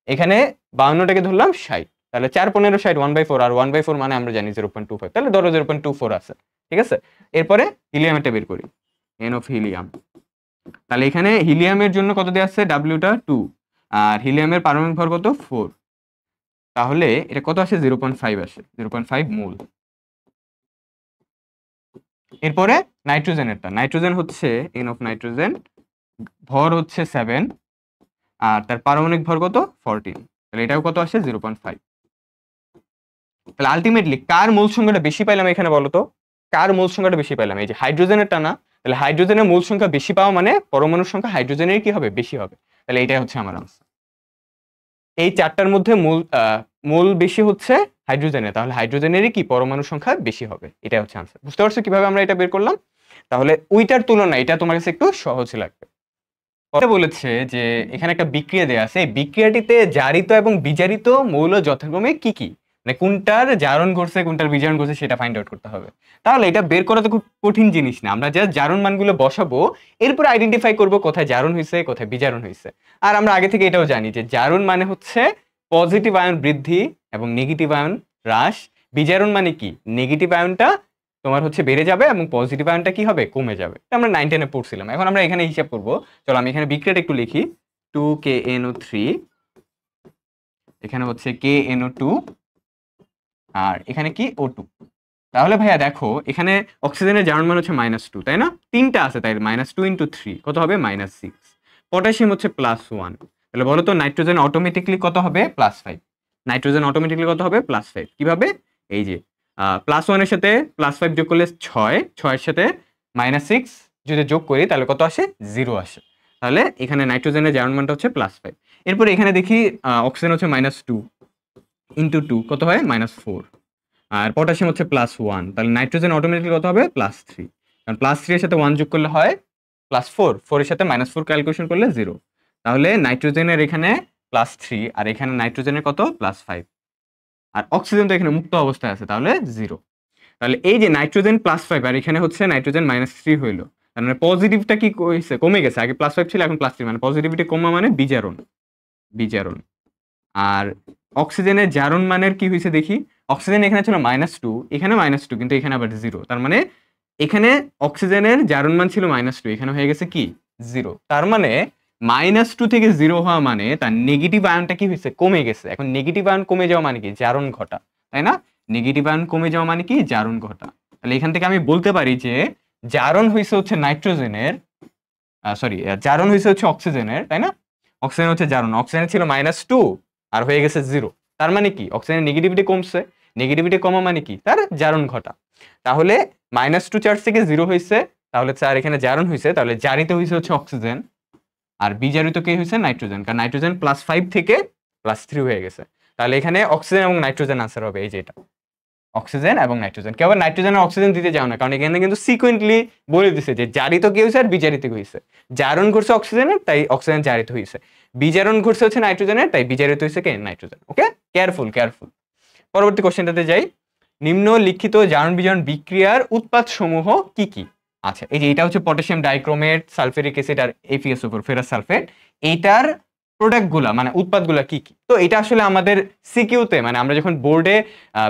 এখানে 52টাকে ধরলাম 60, তাহলে 4 15 60 1/4, আর 1/4 মানে আমরা জানি 0.25, তাহলে ধরো 0.24 আছে, ঠিক আছে। এরপরে হিলিয়ামেরটা বের করি, এন অফ হিলিয়াম। তাহলে এখানে হিলিয়ামের জন্য কত দেওয়া আছে, ডাব্লিউটা 2, আর হিলিয়ামের পারমাণবিক ভর কত 4, তাহলে এটা কত আসে 0.5 আসে, 0.5 মোল। এরপরে নাইট্রোজেনেরটা, নাইট্রোজেন হচ্ছে এন অফ নাইট্রোজেন, ভর হচ্ছে 7, আর তার পারমাণবিক ভর কত 14, তাহলে এটাও কত আসে 0.5। তাহলে আলটিমেটলি কার মোল সংখ্যাটা বেশি পাইলাম এখানে বলো তো, কার মোল সংখ্যাটা বেশি পাইলাম, এই যে হাইড্রোজেনেরটা না, তাহলে হাইড্রোজেনের মোল সংখ্যা বেশি পাওয়া মানে পরমাণুর সংখ্যা হাইড্রোজেনের কি হবে, বেশি হবে, তাহলে এটাই হচ্ছে আমার আনসার। এই চারটার মধ্যে মোল বেশি হচ্ছে হাইড্রোজেনের, তাহলে হাইড্রোজেনেরই কি পরমাণুর সংখ্যা বেশি হবে, এটাই হচ্ছে আনসার। বুঝতে পারছো কিভাবে আমরা এটা বের করলাম? তাহলে ওইটার তুলনায় এটা তোমার কাছে একটু সহজ লাগবে। কথা বলেছে যে এখানে একটা বিক্রিয়া দেয়া আছে, এই বিক্রিয়াটিতে জারিত এবং বিজারিত মৌল যথাক্রমে কি কি, মানে কোনটার জারণ ঘটছে কোনটার বিজারণ ঘটছে সেটা ফাইন্ড আউট করতে হবে। তাহলে এটা বের করা তো খুব কঠিন জিনিস না, আমরা জাস্ট জারণ মানগুলো বসাবো, এরপর আইডেন্টিফাই করব কোথায় জারণ হয়েছে কোথায় বিজারণ হয়েছে। আর আমরা আগে থেকে এটাও জানি যে জারণ মানে হচ্ছে পজিটিভ আয়ন বৃদ্ধি এবং নেগেটিভ আয়ন হ্রাস, বিজারণ মানে কি নেগেটিভ আয়নটা তোমার হচ্ছে বেড়ে যাবে এবং পজিটিভ আয়নটা কি হবে, কমে যাবে। আমরা 9 10-এ পড়ছিলাম, এখন আমরা এখানে হিসাব করব। চলো আমি এখানে বিক্রিয়াটা একটু লিখি, 2KNO3, এখানে হচ্ছে KNO2, আর এখানে কি O2। তাহলে ভাইয়া দেখো এখানে অক্সিজেনের জারণ মান হচ্ছে -2, তাই না, তিনটা আছে, তাই -2 × 3 কত হবে -6, পটাশিয়াম হচ্ছে +1, তাহলে বলো তো নাইট্রোজেন অটোমেটিকলি কত হবে +5, নাইট্রোজেন অটোমেটিকলি কত হবে +5, কিভাবে, এই যে +1 এর সাথে +5 যোগ করলে 6, 6 এর সাথে -6 যদি যোগ করি তাহলে কত আসে 0 আসে, তাহলে এখানে নাইট্রোজেনের জারণ মানটা হচ্ছে +5। এরপরে এখানে দেখি অক্সিজেন হচ্ছে -2 × 2 কত হয় -4, আর পটাশিয়াম হচ্ছে +1, তাহলে নাইট্রোজেন অটোমেটিকলি কত হবে +3, কারণ +3 এর সাথে 1 যোগ করলে হয় +4, 4 এর সাথে -4 ক্যালকুলেশন করলে 0, তাহলে নাইট্রোজেনের এখানে +3 আর এখানে নাইট্রোজেনের কত +5, আর অক্সিজেন তো এখানে মুক্ত অবস্থায় আছে তাহলে 0। তাহলে এই যে নাইট্রোজেন +5 আর এখানে হচ্ছে নাইট্রোজেন -3 হইলো, তার মানে পজিটিভটা কি হইছে, কমে গেছে, আগে +5 ছিল এখন +3, মানে পজিটিভিটি কমা মানে বিজারণ, বিজারণ। আর অক্সিজেনের জারণ মানের কি হয়েছে দেখি, অক্সিজেন এখানে ছিল -2, এখানে -2 কিন্তু এখানে আবার 0, তার মানে এখানে অক্সিজেনের জারণ মান ছিল -2, এখানে হয়ে গেছে কি 0, তার মানে -2 থেকে 0 হওয়া মানে তার নেগেটিভ আয়নটা কি হয়েছে, কমে গেছে। এখন নেগেটিভ আয়ন কমে যাওয়া মানে কি, জারণ ঘটা, তাই না, নেগেটিভ আয়ন কমে যাওয়া মানে কি জারণ ঘটা। তাহলে এখান থেকে আমি বলতে পারি যে জারণ হয়েছে হচ্ছে নাইট্রোজেনের, সরি জারণ হয়েছে হচ্ছে অক্সিজেনের, তাই না, অক্সিজেন হচ্ছে জারণ, অক্সিজেন ছিল -2 আর হয়ে গেছে 0, তার মানে কি অক্সিজেনের নেগেটিভিটি কমছে, নেগেটিভিটি কমা মানে কি তার জারণ ঘটা। তাহলে -2 চার্জ থেকে 0 হয়েছে, তাহলে স্যার এখানে জারণ হয়েছে, তাহলে জারিত হয়েছে হচ্ছে অক্সিজেন, আর বিজারিত কে হয়েছে নাইট্রোজেন, কারণ নাইট্রোজেন +5 থেকে +3 হয়ে গেছে, তাহলে এখানে অক্সিজেন এবং নাইট্রোজেন আনসার হবে, এই যে এটা অক্সিজেন এবং নাইট্রোজেন। কেউ আবার নাইট্রোজেন আর অক্সিজেন দিতে যাও না, কারণ এখানে কিন্তু সিকুয়েন্টলি বলে দিছে যে জারিত কি হয়েছে আর বিজারিত কি হয়েছে, জারণ ঘটছে অক্সিজেনের তাই অক্সিজেন জারিত হয়েছে, বিজারণ ঘটছে হচ্ছে নাইট্রোজেনের তাই বিজারিত হয়েছে কে নাইট্রোজেন। ওকে, কেয়ারফুল কেয়ারফুল। পরবর্তী কোশ্চেনটাতে যাই, নিম্নলিখিত জারণ বিজারণ বিক্রিয়ার উৎপাদ সমূহ কি কি। আচ্ছা, এই যে এটা হচ্ছে পটাশিয়াম ডাইক্রোমেট, সালফিউরিক অ্যাসিড আর FeSO4 ফেরাস সালফেট, এইটার প্রোডাক্টগুলা মানে উৎপাদগুলা কি কি। তো এটা আসলে আমাদের সিকিউতে, মানে আমরা যখন বোর্ডে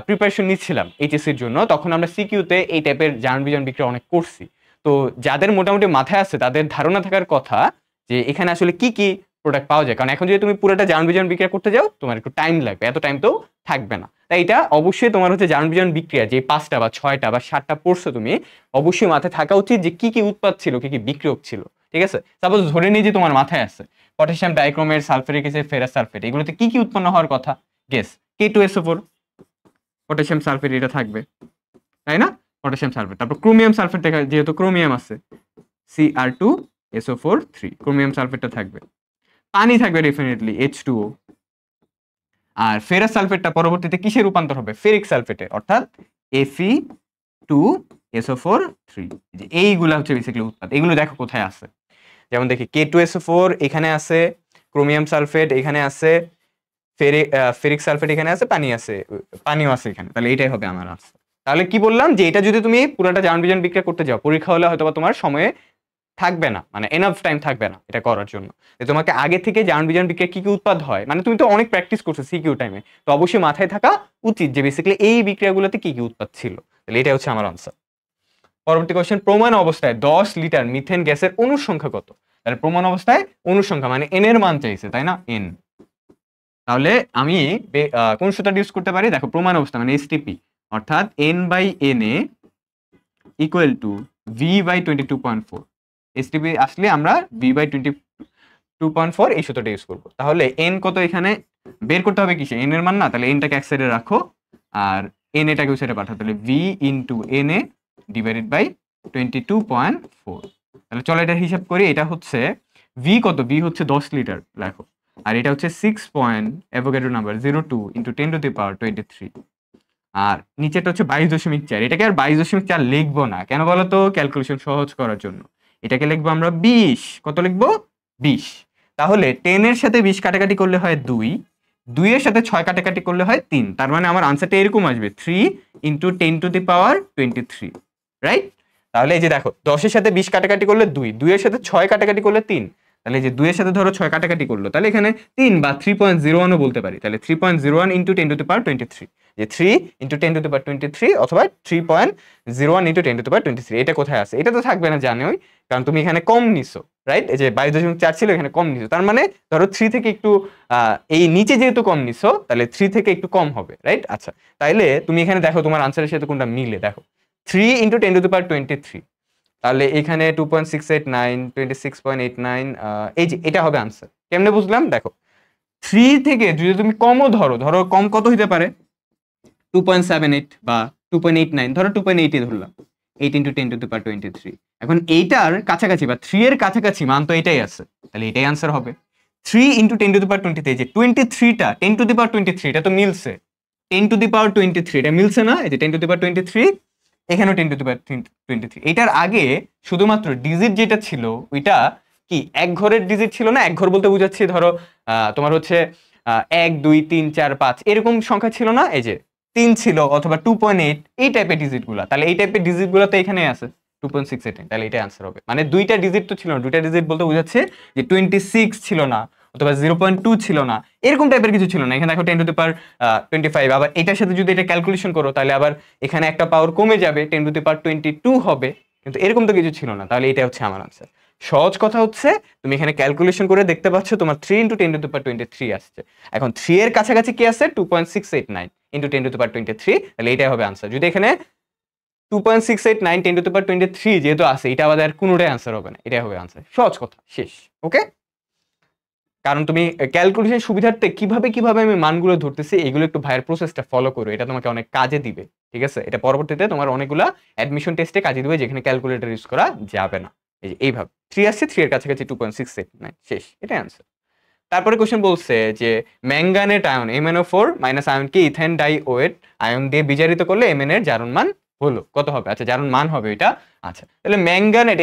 প্রিপারেশন নিচ্ছিলাম এইচএসসির জন্য, তখন আমরা সিকিউতে এই টাইপের জারণ বিজারণ বিক্রিয়া অনেক করছি। তো যাদের মোটামুটি মাথায় আছে তাদের ধারণা থাকার কথা যে এখানে আসলে কি কি প্রোডাক্ট পাওয়া যায়, কারণ এখন যদি তুমি পুরোটা জারণ বিজারণ বিক্রিয়া করতে যাও তোমার একটু টাইম লাগবে, এত টাইম তো থাকবে না। তাই এটা অবশ্যই তোমার হচ্ছে জারণ বিজারণ বিক্রিয়া যে 5টা বা 6টা বা 7টা পড়ছো তুমি, অবশ্যই মাথায় থাকা উচিত যে কি কি উৎপাদ ছিল, কি কি বিক্রিয়ক ছিল। ঠিক আছে, সাপোজ ধরে নিই যে তোমার মাথায় আছে potassium dichromate, sulphuric acid, ferrous sulphate, এগুলোতে কি কি উৎপন্ন হওয়ার কথা, গেস, K2SO4, পটাশিয়াম সালফেট এটা থাকবে, তাই না, পটাশিয়াম সালফেট। তারপর ক্রোমিয়াম সালফেট দেখা, যেহেতু ক্রোমিয়াম আছে Cr2SO4 3, ক্রোমিয়াম সালফেটটা থাকবে। পানি থাকবে ডেফিনেটলি H2O। আর ফেরাস সালফেটটা পরবর্তীতে কিসে রূপান্তর হবে, ফেরিক সালফেটে, অর্থাৎ Fe2SO4 3। এইগুলা হচ্ছে বেসিক্যালি উৎপাদ। এগুলো দেখো কোথায় আছে, যেমন দেখি K2SO4 এখানে আছে, ক্রোমিয়াম সালফেট এখানে আছে, ফেরিক সালফেট এখানে আছে, পানি আছে, পানিও আছে এখানে, তাহলে এটাই হবে আমার আনসার। তাহলে কি বললাম যে এটা যদি তুমি পুরোটা জারণ বিজারণ বিক্রিয়া করতে যাও, পরীক্ষা হলে হয়তো তোমার সময়ে থাকবে না, মানে এনাফ টাইম থাকবে না এটা করার জন্য। তোমাকে আগে থেকে জারণ বিজারণ বিক্রিয়া কি কি উৎপাদ হয়, মানে তুমি তো অনেক প্র্যাকটিস করছো সিকিউ টাইমে, তো অবশ্যই মাথায় থাকা উচিত যে বেসিক্যালি এই বিক্রিয়াগুলোতে কি কি উৎপাদ ছিল। তাহলে এটা হচ্ছে আমার আনসার। পরবর্তী কোশ্চেন, প্রমাণ অবস্থায় 10 লিটার মিথেন গ্যাসের অণুর সংখ্যা কত? তাহলে প্রমাণ অবস্থায় অণুর সংখ্যা মানে এন এর মান চাইছে, তাই না, এন। তাহলে আমি কোন সূত্রটা ইউজ করতে পারি? দেখো, প্রমাণ অবস্থা মানে এসটিপি, অর্থাৎ N by N A equal to V by 22.4। STP আসলে আমরা ভি বাই 22.4 এই সূত্রটা ইউজ করবো। তাহলে এন কত এখানে বের করতে হবে কিসে? এন এর মান না, তাহলে এনটাকে এক সাইডে রাখো আর এন এটাকে ওই সাইডে পাঠাও। তাহলে V into N A divided by 22.4। তাহলে চলো এটা হিসাব করি। এটা হচ্ছে ভি কত? ভি হচ্ছে 10 লিটার লেখো, আর এটা হচ্ছে 6 পয়েন্ট অ্যাভোগাড্রো নাম্বার 02 ইন্টু 10⁻23। আর নিচেটা হচ্ছে 22.4। এটাকে আর 22.4 লিখবো না, কেন বলো তো? ক্যালকুলেশন সহজ করার জন্য। এটাকে লিখবো আমরা 20। কত লিখবো? 20। তাহলে 10 এর সাথে 20 কাটাকাটি করলে হয় 2, 2 এর সাথে 6 কাটাকাটি করলে হয় 3। তার মানে আমার আনসারটা এরকম আসবে 3 ইন্টু 10⁻23, রাইট? তাহলে এই যে দেখো, 10 এর সাথে 20 কাটাকাটি করলে 2, 2 এর সাথে 6 কাটাকাটি করলে 3। তাহলে যে 2 এর সাথে ধরো 6 কাটাকাটি করলো, তাহলে এখানে 3 বা 3.01ও বলতে পারি। তাহলে 3.01 ইন্টু 10⁻23, যে 3 ইন্টু 10⁻23 অথবা 3.01 ইন্টু 10⁻23। এটা কোথায় আছে? এটা তো থাকবে না জানোই, কারণ তুমি এখানে কম নিছো, রাইট? এই যে 22.4 ছিল, এখানে কম নিছো, তার মানে ধরো 3 থেকে একটু এই নিচে যেহেতু কম নিছো, তাহলে 3 থেকে একটু কম হবে, রাইট? আচ্ছা, তাইলে তুমি এখানে দেখো তোমার আনসারের সাথে কোনটা মিলে। দেখো 3 ইন্টু 10⁻23, তাহলে এখানে 2.689, 26.89, এই যে এটা হবে আনসার। কেমনে বুঝলাম? দেখো 3 থেকে যদি তুমি কমও ধরো, ধরো কম কত হইতে পারে? 2.78 বা 2.89, ধরো 2.80 ধরলাম, 8 ইন্টু 10⁻23। এখন এইটার কাছাকাছি বা 3 এর কাছাকাছি মান তো এটাই আছে, তাহলে এটাই আনসার হবে। 3 ইন্টু 10⁻23, যে 23টা 10⁻23 এটা তো মিলছে, 10⁻23 এটা মিলছে না? এই যে 10⁻23, এখানেও 10⁻23। এটার আগে শুধুমাত্র ডিজিট যেটা ছিল ওইটা কি এক ঘরের ডিজিট ছিল না? এক ঘর বলতে বুঝাচ্ছি ধরো তোমার হচ্ছে 1 2 3 4 5 এরকম সংখ্যা ছিল না? এই যে 3 ছিল অথবা 2.8, এই টাইপের ডিজিট গুলা। তাহলে এই টাইপের ডিজিট গুলা তো এখানে আছে 2.68, তাহলে এটাই আনসার হবে। মানে দুইটা ডিজিট তো ছিল না, দুইটা ডিজিট বলতে বুঝাচ্ছে যে 26 ছিল না অথবা 0.2 ছিল না, এরকম টাইপের কিছু ছিল না। এখানে দেখো 10⁻25, আবার এটার সাথে যদি এটা ক্যালকুলেশন করো তাহলে আবার এখানে একটা পাওয়ার কমে যাবে, 10⁻22 হবে, কিন্তু এরকম তো কিছু ছিল না। তাহলে এটা হচ্ছে আমার আনসার। সহজ কথা হচ্ছে তুমি এখানে ক্যালকুলেশন করে দেখতে পাচ্ছ তোমার 3 ইন্টু 10⁻23 আসছে। এখন 3 এর কাছাকাছি কি আছে? 2.689 ইন্টু 10⁻23, তাহলে এটাই হবে আনসার। যদি এখানে 2.689 10⁻23 যেহেতু আছে, এটা আমাদের কোনোটাই আনসার হবে না, এটাই হবে আনসার। সহজ কথা, শেষ। ওকে, কারণ তুমি ক্যালকুলেশন সুবিধার্থে কিভাবে কিভাবে আমি মানগুলো ধরতেছি এগুলো একটু ভাইয়ের প্রসেসটা ফলো করো, এটা তোমাকে অনেক কাজে দিবে, ঠিক আছে? এটা পরবর্তীতে তোমার অনেকগুলা অ্যাডমিশন টেস্টে কাজে দিবে যেখানে ক্যালকুলেটর ইউজ করা যাবে না। এই যে এইভাবে 3 আসছে, 3 এর কাছাকাছি 2.689, শেষ, এটাই আনসার। তারপরে কোশ্চেন বলছে যে ম্যাঙ্গানেট আয়ন MnO4 মাইনাস আয়নকে ইথেন ডাইওয়েট আয়ন দিয়ে বিজারিত করলে Mn এর জারণ মান হলো কত হবে? আচ্ছা, জারণ মান হবে এটা। আচ্ছা, তাহলে ম্যাঙ্গানেট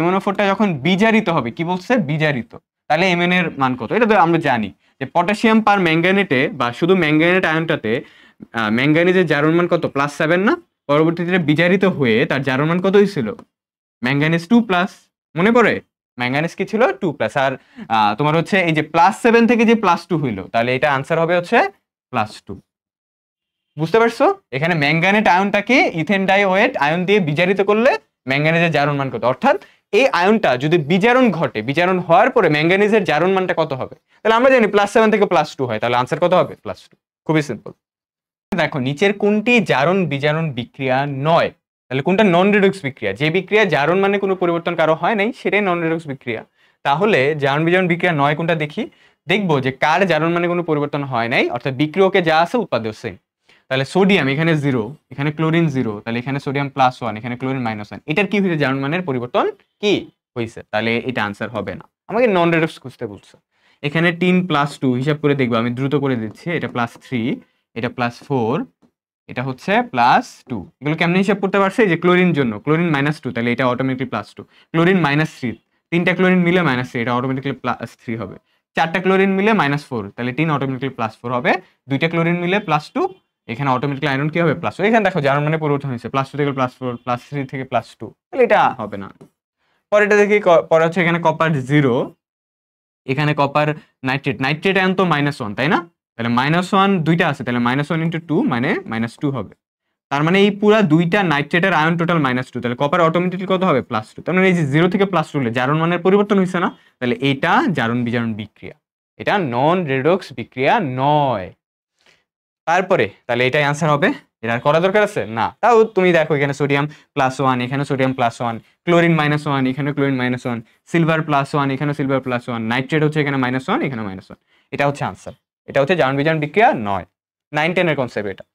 MnO4টা যখন বিজারিত হবে, কি বলছে? বিজারিত, তাহলে Mn এর মান কত? এটা তো আমরা জানি যে পটাশিয়াম পার ম্যাঙ্গানেটে বা শুধু ম্যাঙ্গানেট আয়নটাতে ম্যাঙ্গানিজের জারণ মান কত? +7 না? পরবর্তীতে বিজারিত হয়ে তার জারণ মান কত হয়েছিল? ম্যাঙ্গানিজ 2+, মনে পড়ে? ম্যাঙ্গানিজ কি ছিল? 2+, আর তোমার হচ্ছে এই যে +7 থেকে যে +2 হইলো, তাহলে এটা আনসার হবে হচ্ছে +2। বুঝতে পারছো? এখানে ম্যাঙ্গানেট আয়নটাকে ইথেন ডাইওয়েট আয়ন দিয়ে বিজারিত করলে ম্যাঙ্গানিজের জারণ মান কত, অর্থাৎ এই আয়নটা যদি বিজারণ ঘটে, বিজারণ হওয়ার পরে ম্যাঙ্গানিজের জারণ মানটা কত হবে? তাহলে আমরা জানি +7 থেকে +2 হয়, তাহলে আনসার কত হবে? +2। খুবই সিম্পল। দেখো নিচের কোনটি জারণ বিজারণ বিক্রিয়া নয়? তাহলে কোনটা নন রিডক্স বিক্রিয়া? যে বিক্রিয়া জারণ মানে কোনো পরিবর্তন কারো হয় নাই সেটাই নন রিডক্স বিক্রিয়া। তাহলে জারণ বিজারণ বিক্রিয়া নয় কোনটা দেখি? দেখবো যে কার জারণ মানে কোনো পরিবর্তন হয় নাই, অর্থাৎ বিক্রিয়কে যা আছে উৎপাদ্য সেম। তাহলে সোডিয়াম এখানে 0, এখানে ক্লোরিন 0, তাহলে এখানে সোডিয়াম +1, এখানে ক্লোরিন -1, এটার কি হয়েছে? জারণ মানের পরিবর্তন কি হয়েছে? তাহলে এটা আনসার হবে না, আমাকে নন রিডক্স খুঁজতে বলছে। এখানে 3 + 2 হিসাব করে দেখবো, আমি দ্রুত করে দিচ্ছি। এটা +3, এটা +4, এটা হচ্ছে +2। এগুলো কেমনে হিসাব করতে পারছে? যে ক্লোরিন জন্য ক্লোরিন -2, তাহলে এটা অটোমেটিক্যালি +2। ক্লোরিন -3, 3টা ক্লোরিন মিলে -3, এটা অটোমেটিক্যালি +3 হবে। 4টা ক্লোরিন মিলে -4, তাহলে 3 অটোমেটিক্যালি +4 হবে। 2টা ক্লোরিন মিলে +2, এখানে অটোমেটিক্যালি আয়রন কি হবে প্লাস, এখানে দেখো জারণ মানে পরিবর্তন হয়েছে, +2 থেকে +4, +3 থেকে +2, তাহলে এটা হবে না। পরেরটা দেখি, পরে হচ্ছে এখানে কপার 0, এখানে কপার নাইট্রেট, নাইট্রেট আয়ন তো -1 তাই না, তাহলে -1 দুইটা আছে, তাহলে -1 × 2 মানে -2 হবে। তার মানে এই পুরা দুইটা নাইট্রেটের আয়ন টোটাল -2, তাহলে কপার অটোমেটিক্যালি কত হবে +2। তার মানে এই যে 0 থেকে +2 হলে জারণ মানের পরিবর্তন হয়েছে না, তাহলে এটা জারণ বিজারণ বিক্রিয়া, এটা নন রেডক্স বিক্রিয়া নয়। তারপরে তাহলে এটাই আনসার হবে, এটা আর করা দরকার আছে না। তাও তুমি দেখো এখানে সোডিয়াম +1, এখানে সোডিয়াম +1, ক্লোরিন -1, এখানে ক্লোরিন -1, সিলভার +1, এখানে সিলভার +1, নাইট্রেট হচ্ছে এখানে -1, এখানে -1, এটা হচ্ছে আনসার। এটা হচ্ছে জারণ বিজারণ বিক্রিয়া নয়। 9-10 এর কনসেপ্ট এটা।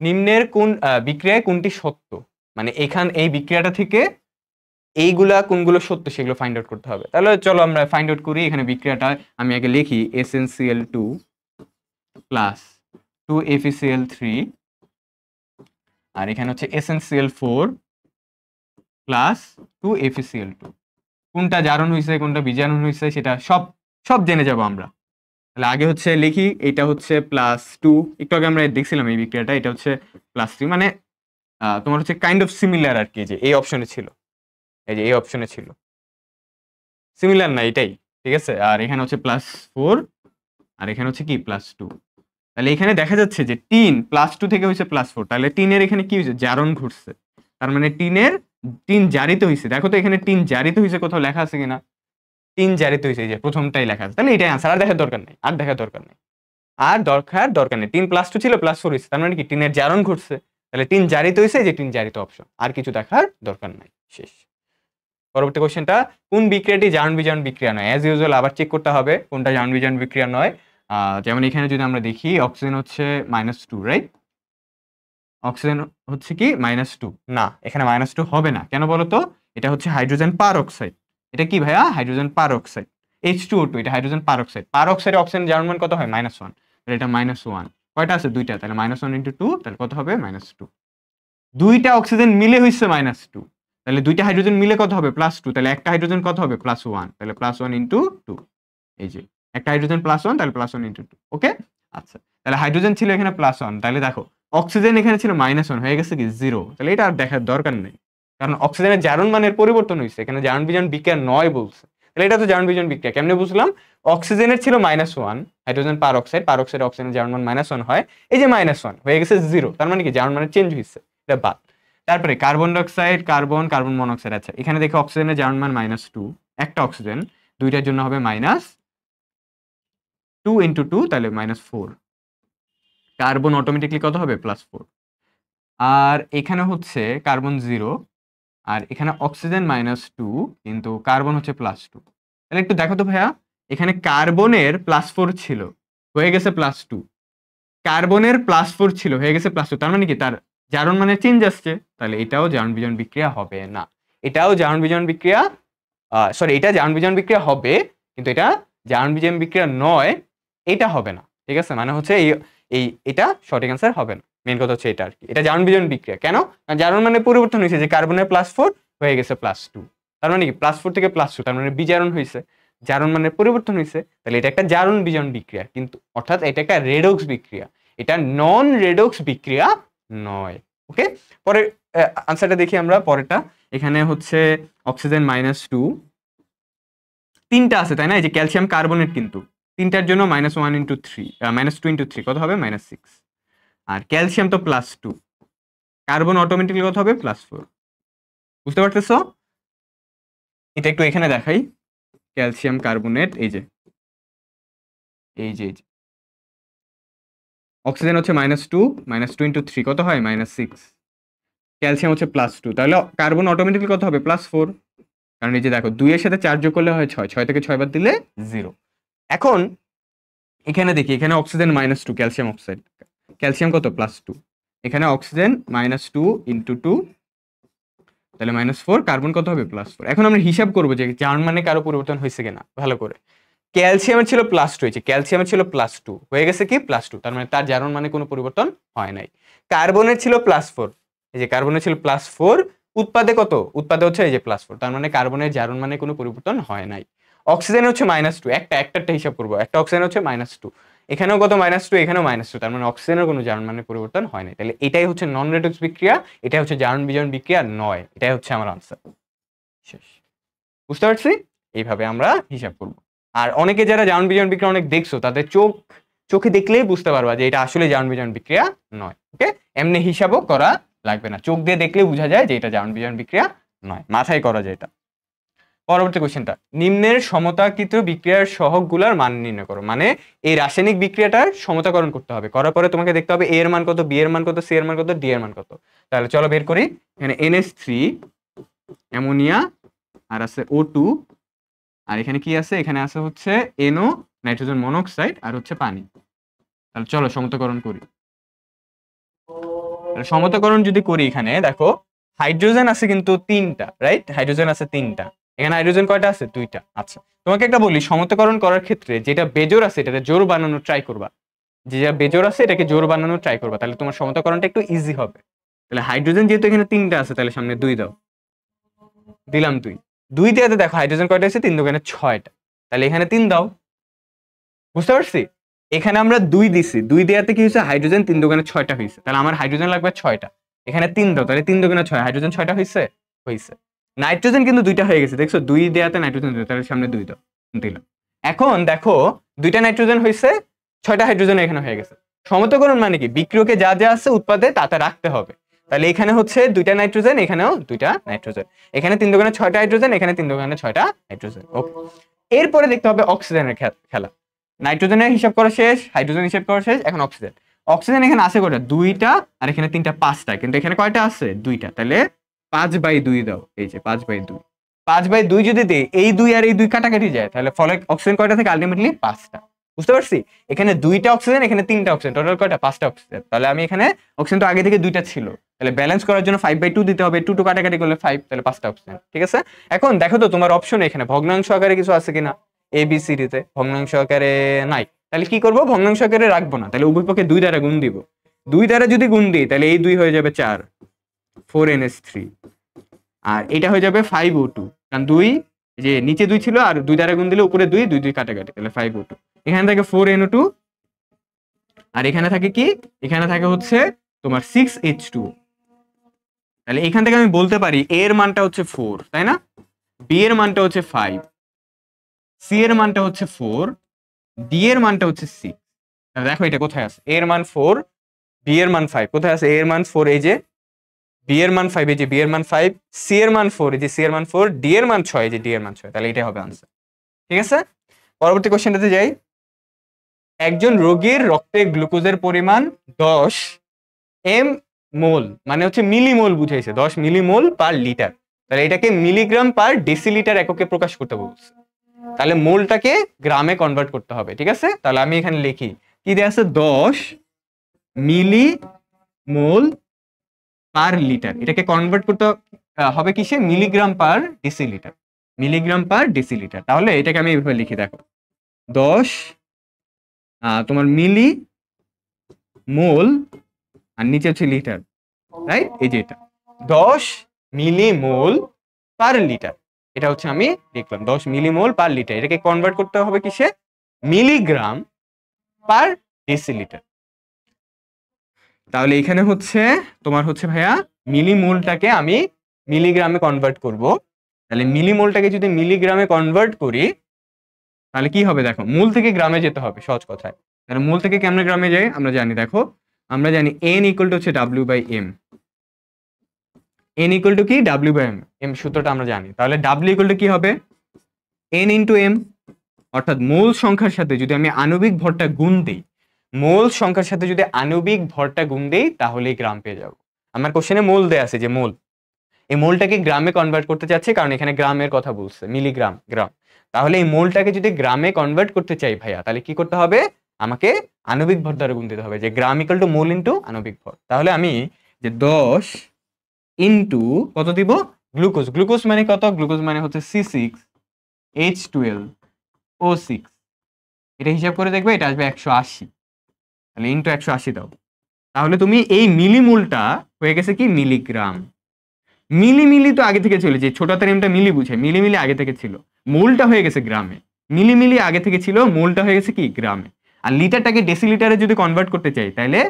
নিম্নের কোন বিক্রিয়ায় কোনটি সত্য, মানে এই বিক্রিয়াটা থেকে এইগুলা কোনগুলো সত্য সেগুলো ফাইন্ড আউট করতে হবে। তাহলে চলো আমরা ফাইন্ড আউট করি। এখানে বিক্রিয়াটা আমি আগে লিখি, SnCl2 + 2FeCl3, আর এখানে হচ্ছে SnCl4 + 2FeCl2। কোনটা জারণ হয়েছে কোনটা বিজারণ হয়েছে সেটা সব জেনে যাব আমরা। তাহলে আগে হচ্ছে লিখি, এটা হচ্ছে +2, একটু আগে আমরা দেখছিলাম এই বিক্রিয়াটা, এটা হচ্ছে +3, মানে তোমার হচ্ছে কাইন্ড অফ সিমিলার আর কি, যে এই অপশনে ছিল, এই যে এই অপশনে ছিল, সিমিলার না এটাই, ঠিক আছে। আর এখানে হচ্ছে +4, আর এখানে হচ্ছে কি +2। তাহলে এখানে দেখা যাচ্ছে যে টিন +2 থেকে হয়েছে +4, তাহলে টিনের এখানে কি হয়েছে জারণ ঘটছে, তার মানে টিন জারিত হয়েছে। দেখো তো এখানে টিন জারিত হয়েছে কোথাও লেখা আছে কিনা, টিন জারিত হয়েছে, এই যে প্রথমটাই লেখা আছে, তাহলে এটাই আনসার। আর দেখার দরকার নেই, টিন +2 ছিল +4 হয়েছে, তার মানে কি টিনের জারণ ঘটছে, তাহলে টিন জারিত হয়েছে, যে টিন জারিত অপশন, আর কিছু দেখার দরকার নাই, শেষ। পরবর্তী কোশ্চেনটা, কোন বিক্রিয়াটি জারণ বিজারণ বিক্রিয়া নয়? অ্যাজ ইউজুয়াল আবার চেক করতে হবে কোনটা জারণ বিজারণ বিক্রিয়া নয়। যেমন এখানে যদি আমরা দেখি, অক্সিজেন হচ্ছে -2, রাইট? অক্সিজেন হচ্ছে কি -2, না এখানে -2 হবে না, কেন বলতো, এটা হচ্ছে হাইড্রোজেন পারঅক্সাইড। এটা কি ভাইয়া? হাইড্রোজেন পারঅক্সাইড, H2O2, এটা হাইড্রোজেন পারঅক্সাইড। পারঅক্সাইডে অক্সিজেন জারণ মান কত হয়? -1, তাহলে এটা -1, কয়টা আছে? দুইটা, তাহলে -1 × 2, তাহলে কত হবে? -2। দুইটা অক্সিজেন মিলে হইছে -2, তাহলে দুইটা হাইড্রোজেন মিলে কত হবে? +2, তাহলে একটা হাইড্রোজেন কত হবে? +1, তাহলে +1 × 2, এই যে একটা হাইড্রোজেন +1, তাহলে +1 × 2, ওকে। আচ্ছা, তাহলে হাইড্রোজেন ছিল এখানে +1, তাহলে দেখো অক্সিজেন এখানে ছিল -1, হয়ে গেছে কি 0, তাহলে এটা আর দেখার দরকার নেই, কারণ অক্সিজেনের জারণ মানের পরিবর্তন হয়েছে, এখানে জারণ বিজারণ বিক্রিয়া নয় বলছে, তাহলে এটা তো জারণ বিজারণ বিক্রিয়া। কেমনে বুঝলাম? অক্সিজেনের ছিল -1, হাইড্রোজেন পারঅক্সাইড, অক্সিজেনের জারণ মান -1 হয়, এই যে -1 হয়ে গেছে 0, তার মানে কি জারণ মানের চেঞ্জ হয়েছে, এটা বাদ। তারপরে কার্বন ডাইঅক্সাইড, কার্বন মনোক্সাইড। আচ্ছা, এখানে দেখো অক্সিজেনের জারণ মান -2, একটা অক্সিজেন, দুইটার জন্য হবে -2 × 2, তাহলে -4, কার্বন অটোমেটিক্যালি কত হবে? +4। আর এখানে হচ্ছে কার্বন 0, আর এখানে অক্সিজেন -2, কিন্তু কার্বন হচ্ছে +2। তাহলে একটু দেখো তো ভাইয়া, এখানে কার্বনের +4 ছিল, হয়ে গেছে +2, কার্বনের +4 ছিল, হয়ে গেছে +2, তার মানে কি তার জারণ মানে চেঞ্জ আসছে, তাহলে এটাও জারণ বিজারণ বিক্রিয়া হবে না। এটাও জারণ বিজারণ বিক্রিয়া, সরি, এটা জারণ বিজারণ বিক্রিয়া হবে, কিন্তু এটা জারণ বিজারণ বিক্রিয়া নয়, এটা হবে না, ঠিক আছে। মানে হচ্ছে এটা সঠিক অ্যান্সার হবে না। মেইন কথা হচ্ছে এটা আর কি, এটা জারণ বিজারণ বিক্রিয়া। কেন? কারণ জারণ মানে পরিবর্তন হয়েছে, যে কার্বনের +4 হয়ে গেছে +2, তার মানে কি +4 থেকে +2, তার মানে বিজারণ হয়েছে, জারণ মানে পরিবর্তন হয়েছে, তাহলে এটা একটা জারণ বিজারণ বিক্রিয়া, কিন্তু অর্থাৎ এটা একটা রেডক্স বিক্রিয়া, এটা নন রেডক্স বিক্রিয়া নয়। ওকে, পরে আনসারটা দেখি আমরা পরেরটা। এখানে হচ্ছে অক্সিজেন -2, তিনটা আছে তাই না, এই যে ক্যালসিয়াম কার্বনেট, কিন্তু তিনটার জন্য -1 × 3, -2 × 3 কত হবে? -6, আর ক্যালসিয়াম তো +2, কার্বন অটোমেটিক্যালি কত হবে? +4। বুঝতে পারতেছো? এটা একটু এখানে দেখাই, ক্যালসিয়াম কার্বনেট, এই যে অক্সিজেন হচ্ছে -2, -2 × 3 কত হয়? -6, ক্যালসিয়াম হচ্ছে +2, তাহলে কার্বন অটোমেটিক্যালি কত হবে? +4, কারণ এই যে দেখো 2 এর সাথে 4 যোগ করলে হয় 6, 6 থেকে 6 বাদ দিলে 0। এখন এখানে দেখি, এখানে অক্সিজেন -2, ক্যালসিয়াম অক্সাইড, ক্যালসিয়াম কত? +2, এখানে অক্সিজেন -2 × 2, তাহলে -4, কার্বন কত হবে? +4। এখন আমরা হিসাব করবো যে জারণ মানে কারো পরিবর্তন হয়েছে কিনা ভালো করে। ক্যালসিয়ামের ছিল +2, হয়েছে, ক্যালসিয়ামের ছিল +2, হয়ে গেছে কি +2, তার মানে তার জারণ মানে কোনো পরিবর্তন হয় নাই। কার্বনের ছিল +4, এই যে কার্বনের ছিল +4, উৎপাদে কত? উৎপাদে হচ্ছে এই যে +4, তার মানে কার্বনের জারণ মানে কোনো পরিবর্তন হয় নাই। অক্সিজেন হচ্ছে -2, একটা হিসাব করবো, একটা অক্সিজেন হচ্ছে -2, এখানেও কত -2, এখানেও -2, তার মানে অক্সিজেনের কোনো জারণ মানের পরিবর্তন হয় না। তাহলে এটাই হচ্ছে নন রেডক্স বিক্রিয়া, এটাই হচ্ছে জারণ বিজারণ বিক্রিয়া নয়, এটাই হচ্ছে আমার আনসার। শেষ। বুঝতে পারছি? এইভাবে আমরা হিসাব করব। আর অনেকে যারা জারণ বিজারণ বিক্রিয়া অনেক দেখছো, তাদের চোখে দেখলেই বুঝতে পারবা যে এটা আসলে জারণ বিজারণ বিক্রিয়া নয়। ওকে, এমনি হিসাবও করা লাগবে না, চোখ দিয়ে দেখলে বোঝা যায় যে এটা জারণ বিজারণ বিক্রিয়া নয়, মাথায় করা যায় এটা। পরবর্তী কোশ্চেনটা, নিম্নের সমতাকৃত বিক্রিয়ার সহগগুলোর মান নির্ণয় করো। মানে এই রাসায়নিক বিক্রিয়াটার সমতাকরণ করতে হবে, করার পরে তোমাকে দেখতে হবে এ এর মান কত, বি এর মান কত, সি এর মান কত, ডি এর মান কত। তাহলে চলো বের করি। এখানে NH3 অ্যামোনিয়া, আর আছে O2, আর এখানে কি আছে, এখানে আছে হচ্ছে NO নাইট্রোজেন মনোক্সাইড, আর হচ্ছে পানি। তাহলে চলো সমতাকরণ করি। সমতাকরণ যদি করি, এখানে দেখো হাইড্রোজেন আছে কিন্তু 3টা, রাইট? হাইড্রোজেন আছে 3টা, এখানে হাইড্রোজেন কয়টা আছে, 2টা। আচ্ছা, তোমাকে একটা বলি, সমতাকরণ করার ক্ষেত্রে যেটা বেজোর আছে এটাকে জোর বানানোর ট্রাই করবা, যেটা বেজোর আছে এটাকে জোর বানানোর ট্রাই করবা, তাহলে তোমার সমতাকরণটা একটু ইজি হবে। তাহলে হাইড্রোজেন যেহেতু এখানে 3টা আছে, তাহলে সামনে 2 দাও, দিলাম 2। 2 দেওয়াতে দেখো হাইড্রোজেন কয়টা আছে, 3 দোকানে 6টা, তাহলে এখানে 3 দাও। বুঝতে পারছি? এখানে আমরা 2 দিছি, 2 দেওয়াতে কি হয়েছে, হাইড্রোজেন 3 দোকানে 6টা হয়েছে, তাহলে আমার হাইড্রোজেন লাগবে 6টা, এখানে 3 দাও, তাহলে 3 দোকানে 6, হাইড্রোজেন 6টা হয়েছে, হয়েছে। নাইট্রোজেন কিন্তু 2টা হয়ে গেছে, দেখছো 2 দেওয়াতে নাইট্রোজেন 2, তাহলে সামনে 2 দাও, দিলাম। এখন দেখো 2টা নাইট্রোজেন হয়েছে, 6টা হাইড্রোজেন এখানে হয়ে গেছে। সমতাকরণ মানে কি, বিক্রিয়কে যা যা আছে উৎপাদে তাতে রাখতে হবে। তাহলে এখানে হচ্ছে 2টা নাইট্রোজেন, এখানেও 2টা নাইট্রোজেন, এখানে 3 দোকানে 6টা হাইড্রোজেন, এখানে 3 দোকানে 6টা হাইড্রোজেন। ওকে, এরপরে দেখতে হবে অক্সিজেনের খেলা। নাইট্রোজেনের হিসাব করা শেষ, হাইড্রোজেন হিসাব করা শেষ, এখন অক্সিজেন। অক্সিজেন এখানে আছে কয়টা, 2টা, আর এখানে 3টা, 5টা, কিন্তু এখানে কয়টা আছে, 2টা, তাহলে 5/2 দাও, এই যে 5/2। 5/2 যদি দেই, এই 2 আর এই 2 কাটাকাটি যায়, তাহলে ফলে অক্সিজেন কয়টা থেকে আলটিমেটলি 5টা। বুঝতে পারছি? এখানে 2টা অক্সিজেন, এখানে 3টা অক্সিজেন, টোটাল কয়টা, 5টা অক্সিজেন। তাহলে আমি এখানে অক্সিজেন তো আগে থেকে 2টা ছিল, তাহলে ব্যালেন্স করার জন্য 5/2 দিতে হবে, 2 কাটাকাটি করলে 5, তাহলে 5টা অক্সিজেন। ঠিক আছে, এখন দেখো তো তোমার অপশন এখানে ভগ্নাংশ আকারে কিছু আছে কিনা, ABCD তে ভগ্নাংশ আকারে নাই, তাহলে কি করব, ভগ্নাংশ আকারে রাখবো না, তাহলে উভয় পক্ষে 2 দ্বারা গুণ দিব। 2 দ্বারা যদি গুণ দিই, তাহলে এই 2 হয়ে যাবে 4, 4NH3, আর এটা হয়ে যাবে 5O2, কারণ 2 যে নিচে 2 ছিল, আর 2 দ্বারা গুণ দিলে উপরে 2, 2 2 কাটাকাটি, তাহলে 5O2। এখানে থাকে 4NO2, আর এখানে থাকে কি, এখানে থাকে হচ্ছে তোমার 6H2। তাহলে এখান থেকে আমি বলতে পারি A এর মানটা হচ্ছে 4, তাই না? B এর মানটা হচ্ছে 5, C এর মানটা হচ্ছে 4, D এর মানটা হচ্ছে 6। তাহলে দেখো এটা কোথায় আছে, A এর মান 4, B এর মান 5, কোথায় আছে, A এর মান 4 এই যে, B এর মান 5 এই যে, B এর মান 5, C এর মান 4 এই যে, C এর মান 4, D এর মান 6 এই যে, D এর মান 6, তাহলে এটাই হবে আনসার। ঠিক আছে, পরবর্তী কোশ্চেনটাতে যাই। একজন রোগীর রক্তে গ্লুকোজের পরিমাণ 10 মোল, মানে হচ্ছে মিলিমোল বুঝাইছে, 10 মিলিমোল পার লিটার, তাহলে এটাকে মিলিগ্রাম পার ডেসিলিটার এককে প্রকাশ করতে বলছে, তাহলে মোলটাকে গ্রামে কনভার্ট করতে হবে। ঠিক আছে, তাহলে আমি এখানে লিখি, কি দেয়া আছে, 10 মিলিমোল পার লিটার, এটাকে কনভার্ট করতে হবে কিসে, milligram per decilitre, milligram per decilitre. তাহলে এটাকে আমি এইভাবে লিখি, দেখো 10 তোমার মিলি মোল, আর নিচে হচ্ছে লিটার, রাইট? এই যে এটা 10 মিলিমোল পার লিটার, এটা হচ্ছে আমি লিখলাম 10 মিলিমোল পার লিটার, এটাকে কনভার্ট করতে হবে কিসে, মিলিগ্রাম পার ডেসিলিটার। তাহলে এখানে হচ্ছে তোমার হচ্ছে ভাইয়া মিলিমোলটাকে আমি মিলিগ্রামে কনভার্ট করব, তাহলে মিলিমোলটাকে যদি মিলিগ্রামে কনভার্ট করি, তাহলে কি হবে, দেখো মূল থেকে গ্রামে যেতে হবে সহজ কথায়। তাহলে মূল থেকে কেমনে গ্রামে যাই আমরা জানি, দেখো আমরা জানি N ইকুয়াল টু হচ্ছে W/M, N ইকুয়াল টু কি, W/M, M সূত্রটা আমরা জানি। তাহলে W ইকুয়াল টু কি হবে, N ইন্টু M, অর্থাৎ মোল সংখ্যার সাথে যদি আমি আণবিক ভরটা গুণ দিই, মোল সংখ্যার সাথে যদি আণবিক ভরটা গুণ দেই, তাহলেই গ্রাম পেয়ে যাব। আমার কোশ্চেনে মোল দেয়া আছে যে মোল, এই মোলটাকে গ্রামে কনভার্ট করতে চাচ্ছি, কারণ এখানে গ্রামের কথা বলছে, মিলিগ্রাম গ্রাম। তাহলে এই মোলটাকে যদি গ্রামে কনভার্ট করতে চাই ভাইয়া, তাহলে কি করতে হবে, আমাকে আণবিক ভর দ্বারা গুণ দিতে হবে, যে gram equal to mole into আণবিক ভর। তাহলে আমি যে 10 ইন্টু কত দিব, গ্লুকোজ, গ্লুকোজ মানে কত, গ্লুকোজ মানে হচ্ছে C6H12O6, এটা হিসাব করে দেখবে, এটা আসবে 180, তাহলে ইন্টু 180 দাও। তাহলে তুমি এই মিলিমোলটা হয়ে গেছে কি, মিলিগ্রাম। মিলি তো আগে থেকে ছিল, যে ছোট হাতের এমটা মিলি বুঝে, মিলি আগে থেকে ছিল, মোলটা হয়ে গেছে গ্রামে, মিলি আগে থেকে ছিল, মোলটা হয়ে গেছে কি গ্রামে। আর লিটারটাকে ডেসিলিটারে যদি কনভার্ট করতে চাই তাহলে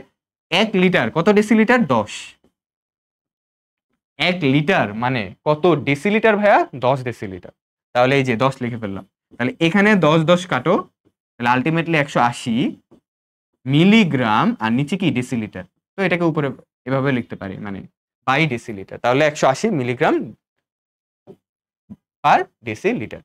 1 লিটার কত ডেসিলিটার? 10। 1 লিটার মানে কত ডেসিলিটার ভাইয়া? 10 ডেসিলিটার। তাহলে এই যে 10 লিখে ফেললাম। তাহলে এখানে 10 কাটো, তাহলে আলটিমেটলি 180 মিলিগ্রাম, আর নিচে কি ডেসিলিটার, তো এটাকে উপরে এভাবে লিখতে পারি মানে বাই ডেসিলিটার। তাহলে 180 মিলিগ্রাম পার ডেসিলিটার।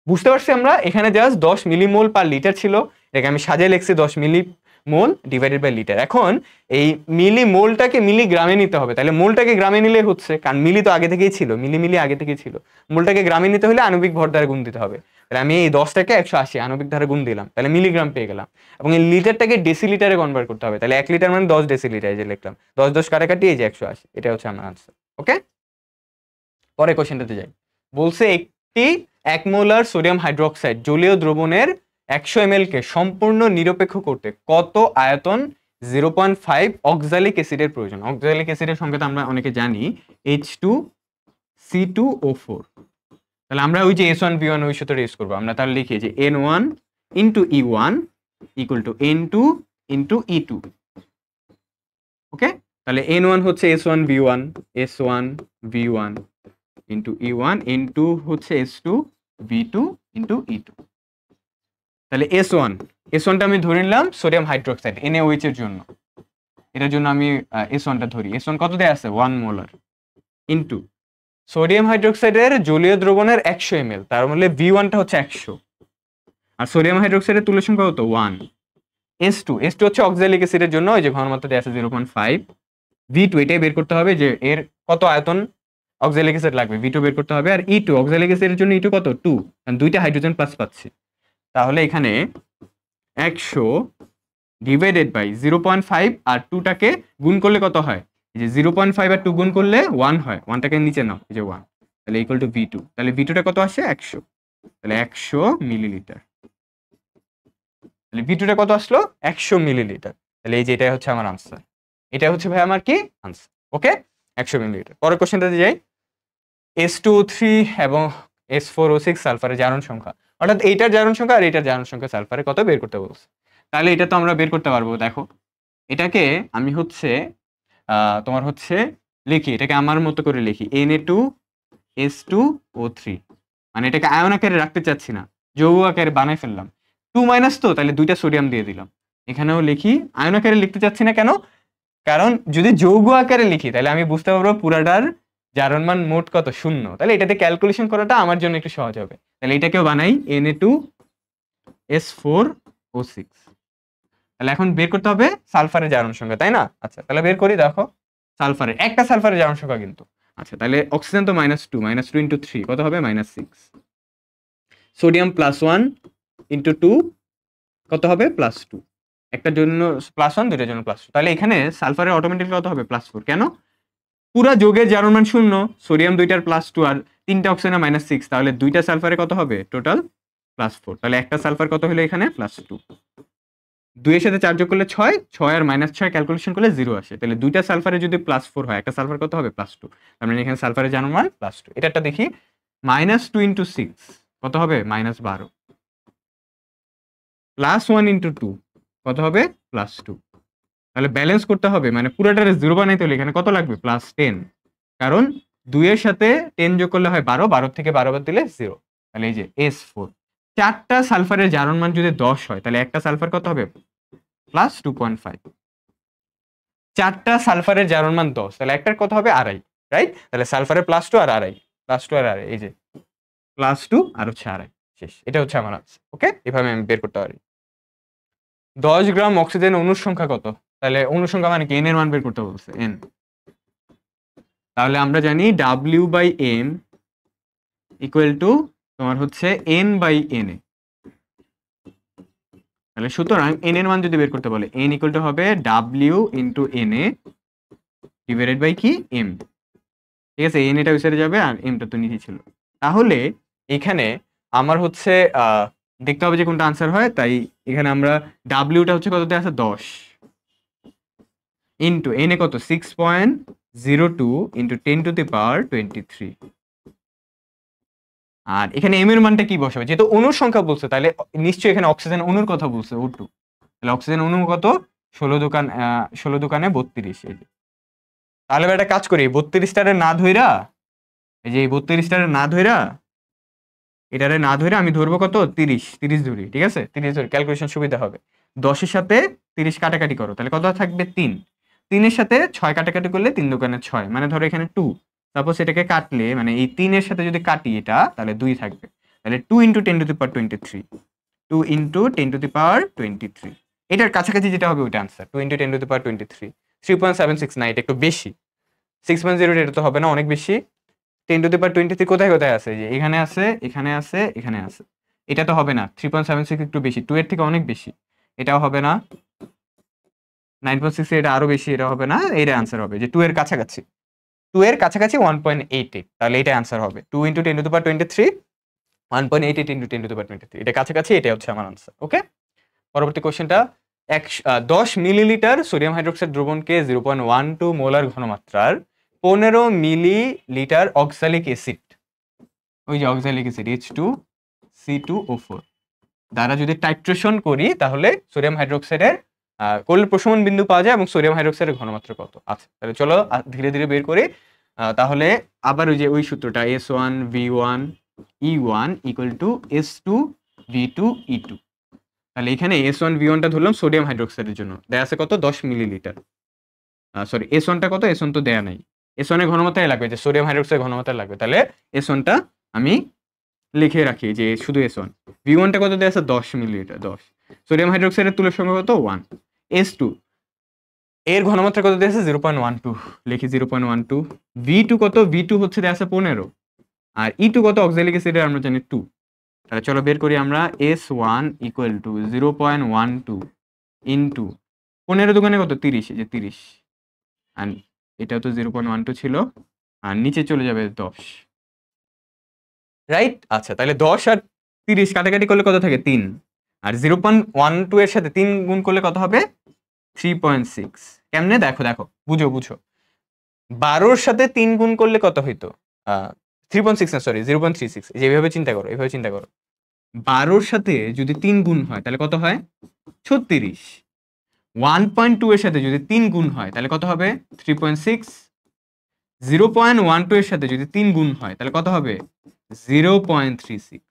বুঝতে পারছি আমরা? এখানে জাস্ট 10 মিলিমোল পার লিটার ছিল, এটাকে আমি সাজিয়ে লিখছি 10 মিলিমোল ডিভাইডেড বাই লিটার। এখন এই মিলিমোলটাকে মিলিগ্রামে নিতে হবে, তাহলে মোলটাকে গ্রামে নিলে হচ্ছে, কারণ মিলি তো আগে থেকেই ছিল, মিলি আগে থেকেই ছিল। মোলটাকে গ্রামে নিতে হলে আণবিক ভর দ্বারা গুণ দিতে হবে। তাহলে আমি এই 10টাকে 180 আণবিক দ্বারা গুণ দিলাম, তাহলে মিলিগ্রাম পেয়ে গেলাম। এবং এই লিটারটাকে ডেসিলিটারে কনভার্ট করতে হবে, তাহলে 1 লিটার মানে 10 ডেসিলিটার, যে লিখলাম 10 কাটাকাটি, এই যে 180, এটা হচ্ছে আমার আনসার। ওকে, পরে কোশ্চেনটাতে যাই। বলছে একটি 1 মোলার সোডিয়াম হাইড্রোক্সাইড জলীয় দ্রবণের 100 ml কে সম্পূর্ণ নিরপেক্ষ করতে কত আয়তন 0.5 অক্সালিক অ্যাসিডের প্রয়োজন? অক্সালিক অ্যাসিডের সংখ্যা তো আমরা অনেকে জানি, H2C2O4। তাহলে আমরা ওই যে S1V1 ওই সূত্রটা ইউজ করবো। আমরা তাহলে লিখি যে N1 into E1 equal to N2 into E2। ওকে, তাহলে N1 হচ্ছে S1V1 into E1, N2 হচ্ছে S2 V2 into E2। তাহলে S1টা আমি ধরে নিলাম সোডিয়াম হাইড্রোক্সাইড NaOH এর জন্য, এটার জন্য আমি S1টা ধরি। S1 কত দেয়া আছে? 1 মোলার, ইনটু সোডিয়াম হাইড্রোক্সাইডের জলীয় দ্রবণের 100 ml, তার মানে V1টা হচ্ছে 100, আর সোডিয়াম হাইড্রোক্সাইডের তুল্য সংখ্যা কত? 1। S2 হচ্ছে অক্সালিক অ্যাসিডের জন্য, ওই যে ঘনমাত্রা দেয়া আছে 0.5। V2 এটাই বের করতে হবে যে এর কত আয়তন অক্সালিক অ্যাসিড লাগবে, V2 বের করতে হবে। আর E2 অক্সালিক অ্যাসিডের জন্য E2 কত? 2, কারণ দুইটা হাইড্রোজেন প্লাস পাচ্ছি। তাহলে এখানে 100 ডিভাইডেড বাই 0.5 আর 2টাকে গুণ করলে কত হয়? এই যে 0.5 আর 2 গুণ করলে 1 হয়, 1টাকে নিচে নাও, এই যে 1, তাহলে ইকুয়াল টু V2। তাহলে V2টা কত আসে? 100, তাহলে 100 মিলিলিটার। তাহলে V2টা কত আসলো? 100 মিলিলিটার। তাহলে এই যে এটাই হচ্ছে আমার আনসার, এটা হচ্ছে ভাই আমার কি আনসার। ওকে, 100 মিলিলিটার। পরের কোশ্চেনটাতে যাই। S2O3 এবং S4O6 সালফারের জারণ সংখ্যা, অর্থাৎ এইটার জারণ সংখ্যা আর এইটার জারণ সংখ্যা সালফারে কত বের করতে বলছে। তাহলে এটা তো আমরা বের করতে পারবো। দেখো এটাকে আমি হচ্ছে তোমার হচ্ছে লিখি, এটাকে আমার মতো করে লিখি Na2S2O3, মানে এটাকে আয়ন আকারে রাখতে চাচ্ছি না, যৌগ আকারে বানাই ফেললাম। 2 মাইনাস তো, তাহলে 2টা সোডিয়াম দিয়ে দিলাম। এখানেও লিখি আয়ন আকারে লিখতে চাচ্ছি না, কেন? কারণ যদি যৌগ আকারে লিখি তাহলে আমি বুঝতে পারবো পুরাটার জারণ মান মোট কত? 0। তাহলে এটাতে ক্যালকুলেশন করাটা আমার জন্য একটু সহজ হবে। তাহলে এটাকেও বানাই Na2S4O6। তাহলে এখন বের করতে হবে সালফারের জারণ সংখ্যা, তাই না? আচ্ছা, তাহলে বের করি। দেখো সালফারের একটা সালফারের জারণ সংখ্যা কিন্তু। আচ্ছা, তাহলে অক্সিজেন তো -2 ইন্টু 3 কত হবে? -6। সোডিয়াম +1 ইন্টু 2 কত হবে? +2। একটার জন্য +1, দুইটার জন্য +2। তাহলে এখানে সালফারের অটোমেটিক্যালি কত হবে? +4। কেন? পুরা যোগের জারণ মান 0, সোডিয়াম 2টার +2 আর 3টা অক্সিজেনের -6, তাহলে 2টা সালফারে কত হবে? টোটাল +4। তাহলে একটা সালফার কত হলো এখানে? +2। 2 এর সাথে 4 যোগ করলে 6, 6 আর -6 ক্যালকুলেশন করলে 0 আসে। তাহলে 2টা সালফারে যদি +4 হয়, একটা সালফার কত হবে? +2। তার মানে এখানে সালফারের জারণ মান +2। এটাটা দেখি, -2 ইন্টু 6 কত হবে? -12। +1 ইন্টু 2 কত হবে? +2। তাহলে ব্যালেন্স করতে হবে, মানে পুরোটারে 0 বানাইতে হলে এখানে কত লাগবে? +10, কারণ 2 এর সাথে 10 যোগ করলে হয় 12, 12 থেকে 12 বাদ দিলে 0। তাহলে এই যে S4, 4টা সালফারের জারণ মান যদি 10 হয়, তাহলে একটা সালফার কত হবে? +2.5। 4টা সালফারের জারণ মান 10, তাহলে একটার কত হবে? 2.5, রাইট? তাহলে সালফারের +2 আর 2.5, +2 আর 2.5, এই যে +2 আর হচ্ছে 2.5, শেষ। এটা হচ্ছে আমার আনসার। ওকে, এভাবে আমি বের করতে পারি। 10 গ্রাম অক্সিজেন অণুর সংখ্যা কত? তাহলে অণুর সংখ্যা মানে কি? n এর মান বের করতে বলছে, n। তাহলে আমরা জানি W/m ইকুয়াল টু তোমার হচ্ছে n/na। তাহলে সুতরাং n এর মান যদি বের করতে বলে, n ইকুয়াল টু হবে W into na divided by কি? m। ঠিক আছে, n এটা ওইসাইডে যাবে আর m টা তো নিচে ছিল। তাহলে এখানে আমার হচ্ছে দেখতে হবে যে কোনটা আনসার হয়। তাই এখানে আমরা W টা হচ্ছে কত দেয়া আছে? 10 ইন্টু na কত? 6.02 ইন্টু 10⁻23। আর এখানে m এর মানটা কি বসাবে? যেহেতু অণুর সংখ্যা বলছে, তাহলে নিশ্চয়ই এখানে অক্সিজেন অণুর কথা বলছে, O2। তাহলে অক্সিজেন অণু কত 16 দোকানে 32। এই যে তাহলে একটা কাজ করি 32টারে না ধইরা, এই যে এই 32টারে না ধইরা, এটারে না ধরে আমি ধরবো কত 30 ধরি, ঠিক আছে 30 ধরি, ক্যালকুলেশন সুবিধা হবে। 10-এর সাথে 30 কাটাকাটি করো, তাহলে কত থাকবে 3। 3-এর সাথে 6 কাটাকাটি করলে 3 দোকানে 6, মানে ধরো এখানে 2। সাপোজ এটাকে কাটলে মানে এই 3-এর সাথে যদি কাটি এটা, তাহলে 2 থাকবে। তাহলে 2 × 10⁻23, 2 × 10⁻23, এটার কাছাকাছি যেটা হবে ওইটা আনসার। 2 × 10⁻23, 3.76 না, এটা একটু বেশি। 6.0 এটা তো হবে না, অনেক বেশি। 10⁻23 কোথায় কোথায় আছে, যে এখানে আছে, এখানে আছে, এখানে আছে, এটা তো হবে না। 3.76 একটু বেশি, 2 এর থেকে অনেক বেশি, এটাও হবে না। 9.6 এটা আরো বেশি, এটা হবে না। এইটা आंसर হবে যে 2 এর কাছাকাছি, 2 এর কাছাকাছি 1.88, তাহলে এটা आंसर হবে 2 × 10⁻23, 1.88 × 10⁻23, এটা কাছাকাছি, এটা হচ্ছে আমার आंसर। ওকে, পরবর্তী কোশ্চেনটা 10 মিলিলিটার সোডিয়াম হাইড্রোক্সাইড দ্রবণকে 0.12 মোলার ঘনমাত্রার 15 মিলিলিটার অক্সালিক অ্যাসিড, ওই যে অক্সালিক অ্যাসিড H2C2O4 দ্বারা যদি টাইট্রেশন করি, তাহলে সোডিয়াম হাইড্রোক্সাইডের করলে প্রশমন বিন্দু পাওয়া যায় এবং সোডিয়াম হাইড্রোক্সাইডের ঘনমাত্রা কত। আচ্ছা, তাহলে চলো ধীরে ধীরে বের করি। তাহলে আবার ওই যে ওই সূত্রটা S1V1E1 = S2V2E2। তাহলে এখানে S1V1টা ধরলাম সোডিয়াম হাইড্রোক্সাইডের জন্য, দেয়া আছে কত 10 মিলিলিটার। সরি, S1টা কত, S1 তো দেয়া নাই, S1 এর ঘনমাত্রাই লাগবে, যে সোডিয়াম হাইড্রোক্সাইড ঘনমাত্রা লাগবে। তাহলে S1টা আমি লিখে রাখি যে শুধু S1। V1টা কত দেয়া আছে 10 মিলিলিটার, 10। সোডিয়াম হাইড্রোক্সাইডের তুল্য সংখ্যা কত 1। S2 এর ঘনমাত্রা কত দেয়া আছে 0.12, লিখি 0.12। V2 কত, V2 হচ্ছে দেয়া আছে 15, আর E2 কত অক্সালিক অ্যাসিডের আমরা জানি 2। তাহলে চলো বের করি আমরা। S1 = 0.12 ইনটু 15 দোকানে কত 30, এই যে 30, আর এটাও তো 0.12 ছিল, আর নিচে চলে যাবে 10, রাইট। আচ্ছা, তাহলে 10 আর 30 কাটাকাটি করলে কত থাকে 3, আর 0.12 এর সাথে 3 গুণ করলে কত হবে 3.6। কেমনে দেখো, দেখো বুঝো বুঝো, 12 এর সাথে 3 গুণ করলে কত হইতো 3.6 না, সরি 0.36। যেভাবে চিন্তা করো, এভাবে চিন্তা করো, 12 এর সাথে যদি 3 গুণ হয় তাহলে কত হয় 36। 1.2 এর সাথে যদি 3 গুণ হয় তাহলে কত হবে 3.6। 0.12 এর সাথে যদি 3 গুণ হয় তাহলে কত হবে 0.36।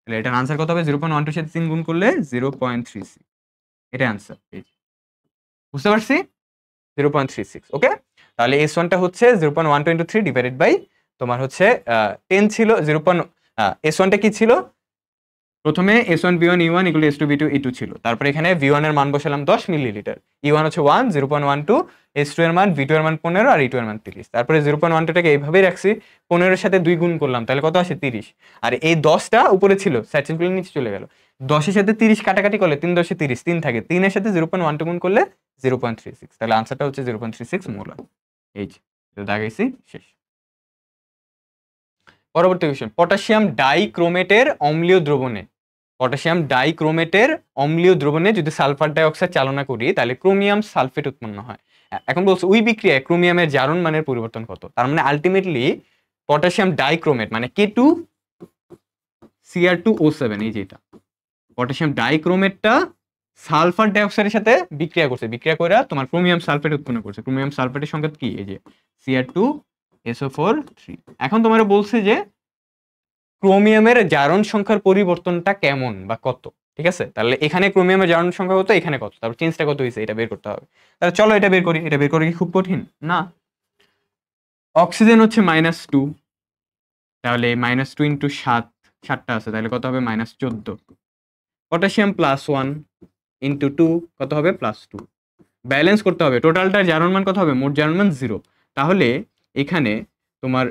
তাহলে এটার आंसर কত হবে 0.12 এর সাথে 3 গুণ করলে 0.36, এটা आंसर। বুঝতে পারছি 0.36। ওকে, তাহলে S1 টা হচ্ছে 0.12 × 3 ডিভাইডেড বাই তোমার হচ্ছে 10 ছিল। S1 টা কি ছিল, প্রথমে S1V1E1 = S2V2E2 ছিল, তারপরে এখানে V1 এর মান বসালাম 10 মিলিলিটার, E1 হচ্ছে 1, 0.12, S2 এর মান, V2 এর মান 15, আর E2 এর মান 30। তারপরে 0.12টাকে এইভাবেই রাখছি, 15 এর সাথে 2 গুণ করলাম, তাহলে কত আসে 30, আর এই 10টা উপরে ছিল, স্যাচুরেশন নিচে চলে গেল। 10 এর সাথে 30 কাটাকাটি করলে 3 × 10 = 30, 3 থাকে, 3 এর সাথে 0.12 গুণ করলে 0.36, তাহলে आंसरটা হচ্ছে 0.36 মোলার। এই যে দাগাইছি, শেষ। পরবর্তী কোশ্চেন, পটাশিয়াম ডাইক্রোমেটের অম্লীয় দ্রবণে, পটাশিয়াম ডাইক্রোমেটের অম্লীয় দ্রবণে যদি সালফার ডাইঅক্সাইড চালনা করি তাহলে ক্রোমিয়াম সালফেট উৎপন্ন হয়। এখন বলছে ওই বিক্রিয়ায় ক্রোমিয়ামের জারণ মানের পরিবর্তন কত। তার মানে আলটিমেটলি পটাশিয়াম ডাইক্রোমেট মানে K2Cr2O7, এই যে এটা পটাশিয়াম ডাইক্রোমেটটা সালফার ডাইঅক্সাইডের সাথে বিক্রিয়া করছে, বিক্রিয়া করে তোমার ক্রোমিয়াম সালফেট উৎপন্ন করছে। ক্রোমিয়াম সালফেটের সংকেত কি, এই যে Cr2SO4 3। এখন তোমার বলছে যে ক্রোমিয়ামের জারণ সংখ্যার পরিবর্তনটা কেমন বা কত, ঠিক আছে। তাহলে এখানে ক্রোমিয়ামের জারণ সংখ্যা কত, এখানে কত, তারপর চেঞ্জটা কত হয়েছে এটা বের করতে হবে। তাহলে চলো এটা বের করি। এটা বের করা কি খুব কঠিন না। অক্সিজেন হচ্ছে -2, তাহলে -2 × 7, 7টা আছে, তাহলে কত হবে -14। পটাশিয়াম +1 × 2 কত হবে +2। ব্যালেন্স করতে হবে, টোটালটার জারণ মান কত হবে, মোট জারণ মান 0। তাহলে এখানে তোমার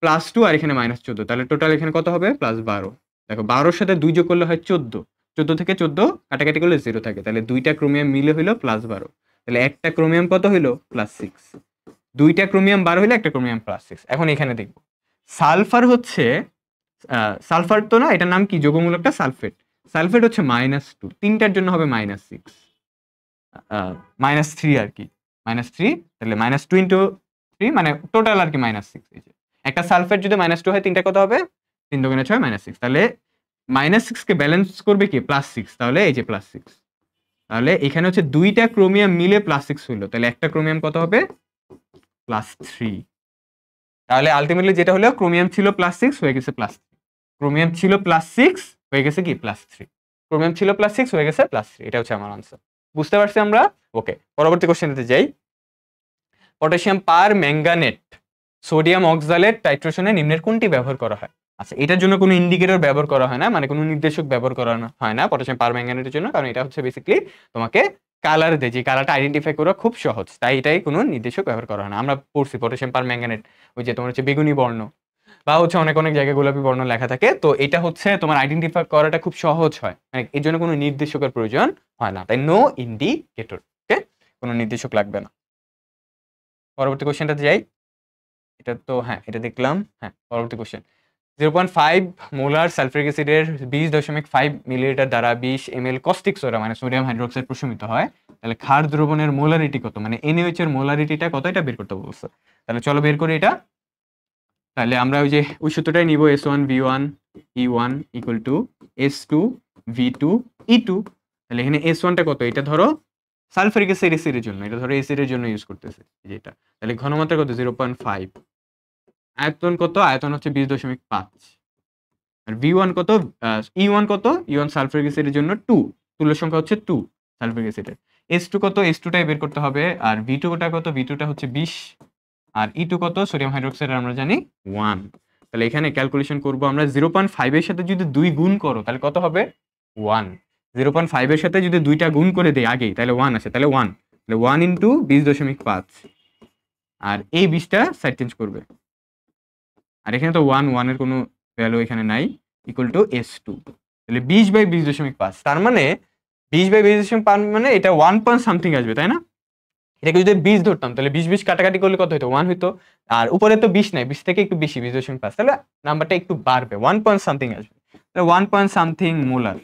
+2 আর এখানে -14, তাহলে টোটাল এখানে কত হবে +12। দেখো 12 এর সাথে 2 যোগ করলে হয় 14, 14 থেকে 14 কাটাকাটি করলে 0 থাকে, তাহলে দুইটা ক্রোমিয়াম মিলে হইলো +12, তাহলে একটা ক্রোমিয়াম কত হইলো +6, দুইটা ক্রোমিয়াম 12 হইলে একটা ক্রোমিয়াম +6। এখন এখানে দেখবো সালফার হচ্ছে সালফার তো না, এটার নাম কি, যৌগমূলকটা সালফেট। সালফেট হচ্ছে -2, তিনটার জন্য হবে -6, -3 আর কি, -3, তাহলে -2 × 3 মানে টোটাল আর কি -6। এই যে একটা সালফেট যদি -2 হয়, তিনটা কত হবে 3 × 6 = -6, তাহলে -6 কে ব্যালেন্স করবে কি +6, তাহলে এই যে +6। তাহলে এখানে হচ্ছে দুইটা ক্রোমিয়াম মিলে +6 হলো, তাহলে একটা ক্রোমিয়াম কত হবে +3। তাহলে আলটিমেটলি যেটা হলো ক্রোমিয়াম ছিল +6 হয়ে গেছে +3, ক্রোমিয়াম ছিল +6 হয়ে গেছে কি +3, ক্রোমিয়াম ছিল +6 হয়ে গেছে +3, এটা হচ্ছে আমার আনসার। বুঝতে পারছি আমরা? ওকে, পরবর্তী কোশ্চেনতে যাই। পটাশিয়াম পার ম্যাঙ্গানেট সোডিয়াম অক্সালেট টাইট্রেশনে নিম্নের কোনটি ব্যবহার করা হয়? আচ্ছা, এটার জন্য কোনো ইন্ডিকেটর ব্যবহার করা হয় না, মানে কোনো নির্দেশক ব্যবহার করা হয় না পটাশিয়াম পার ম্যাঙ্গানেটের জন্য, কারণ এটা হচ্ছে বেসিক্যালি তোমাকে কালার দেয়, যে কালারটা আইডেন্টিফাই করা খুব সহজ, তাই এটাই কোনো নির্দেশক ব্যবহার করা হয় না। আমরা পড়ছি পটাশিয়াম পার ম্যাঙ্গানেট ওই যে তোমার হচ্ছে বেগুনি বর্ণ বা হচ্ছে অনেক অনেক জায়গায় গোলাপি বর্ণ লেখা থাকে, তো এটা হচ্ছে তোমার আইডেন্টিফাই করাটা খুব সহজ হয়, মানে এর জন্য কোনো নির্দেশকের প্রয়োজন হয় না, তাই নো ইন্ডিকেটর। ওকে, কোনো নির্দেশক লাগবে না। পরবর্তী কোশ্চেনটাতে যাই। এটা তো হ্যাঁ, এটা দেখলাম। হ্যাঁ, পরবর্তী কোশ্চেন। 0.5 মোলার সালফিউরিক অ্যাসিডের 20.5 মিলিলিটার দ্বারা 20 ml কস্টিক সোডা মানে সোডিয়াম হাইড্রোক্সাইড প্রশমিত হয়, তাহলে ক্ষার দ্রবণের মোলারিটি কত, মানে NaOH এর মোলারিটিটা কত, এটা বের করতে বলছে। তাহলে চলো বের করি এটা। তাহলে আমরা ওই সূত্রটাই নিব, S1V1 E1 equal to S2 V2 E2। তাহলে এখানে S1টা কত, এটা ধরো সালফিউরিক অ্যাসিডের জন্য, এটা ধরো অ্যাসিডের জন্য ইউজ করতেছে যেটা, তাহলে ঘনমাত্রা কত 0.5, আয়তন কত, আয়তন হচ্ছে 20.5, আর V1 কত, E1 কত, E1 সালফিউরিক অ্যাসিডের জন্য 2, তুল্য সংখ্যা হচ্ছে 2 সালফিউরিক অ্যাসিডের। S2 কত, S2টাই বের করতে হবে, আর V2টা কত, V2টা হচ্ছে 20, আর E2 কত, সোডিয়াম হাইড্রোক্সাইড আমরা জানি 1। তাহলে এখানে ক্যালকুলেশন করব আমরা, 0.5 এর সাথে যদি 2 গুণ করো তাহলে কত হবে 1, 0.5 এর সাথে যদি 2টা গুণ করে দেই আগেই তাহলে 1 আসে, তাহলে 1, তাহলে 1 ইন্টু 20.5, আর এই 20টা সাইড চেঞ্জ করবে, আর এখানে তো 1 এর কোনো ভ্যালু এখানে নাই, ইকুয়াল টু S2, তাহলে 20/20.5, তার মানে 20/20.5 মানে এটা 1 পয়েন্ট সামথিং আসবে, তাই না? এটাকে যদি 20 ধরতাম তাহলে 20 কাটাকাটি করলে কত হতো, 1 হইতো, আর উপরে তো 20 নাই, 20 থেকে একটু বেশি 20.5, তাহলে নাম্বারটা একটু বাড়বে, 1 পয়েন্ট সামথিং আসবে, তাহলে 1 পয়েন্ট সামথিং মোলার।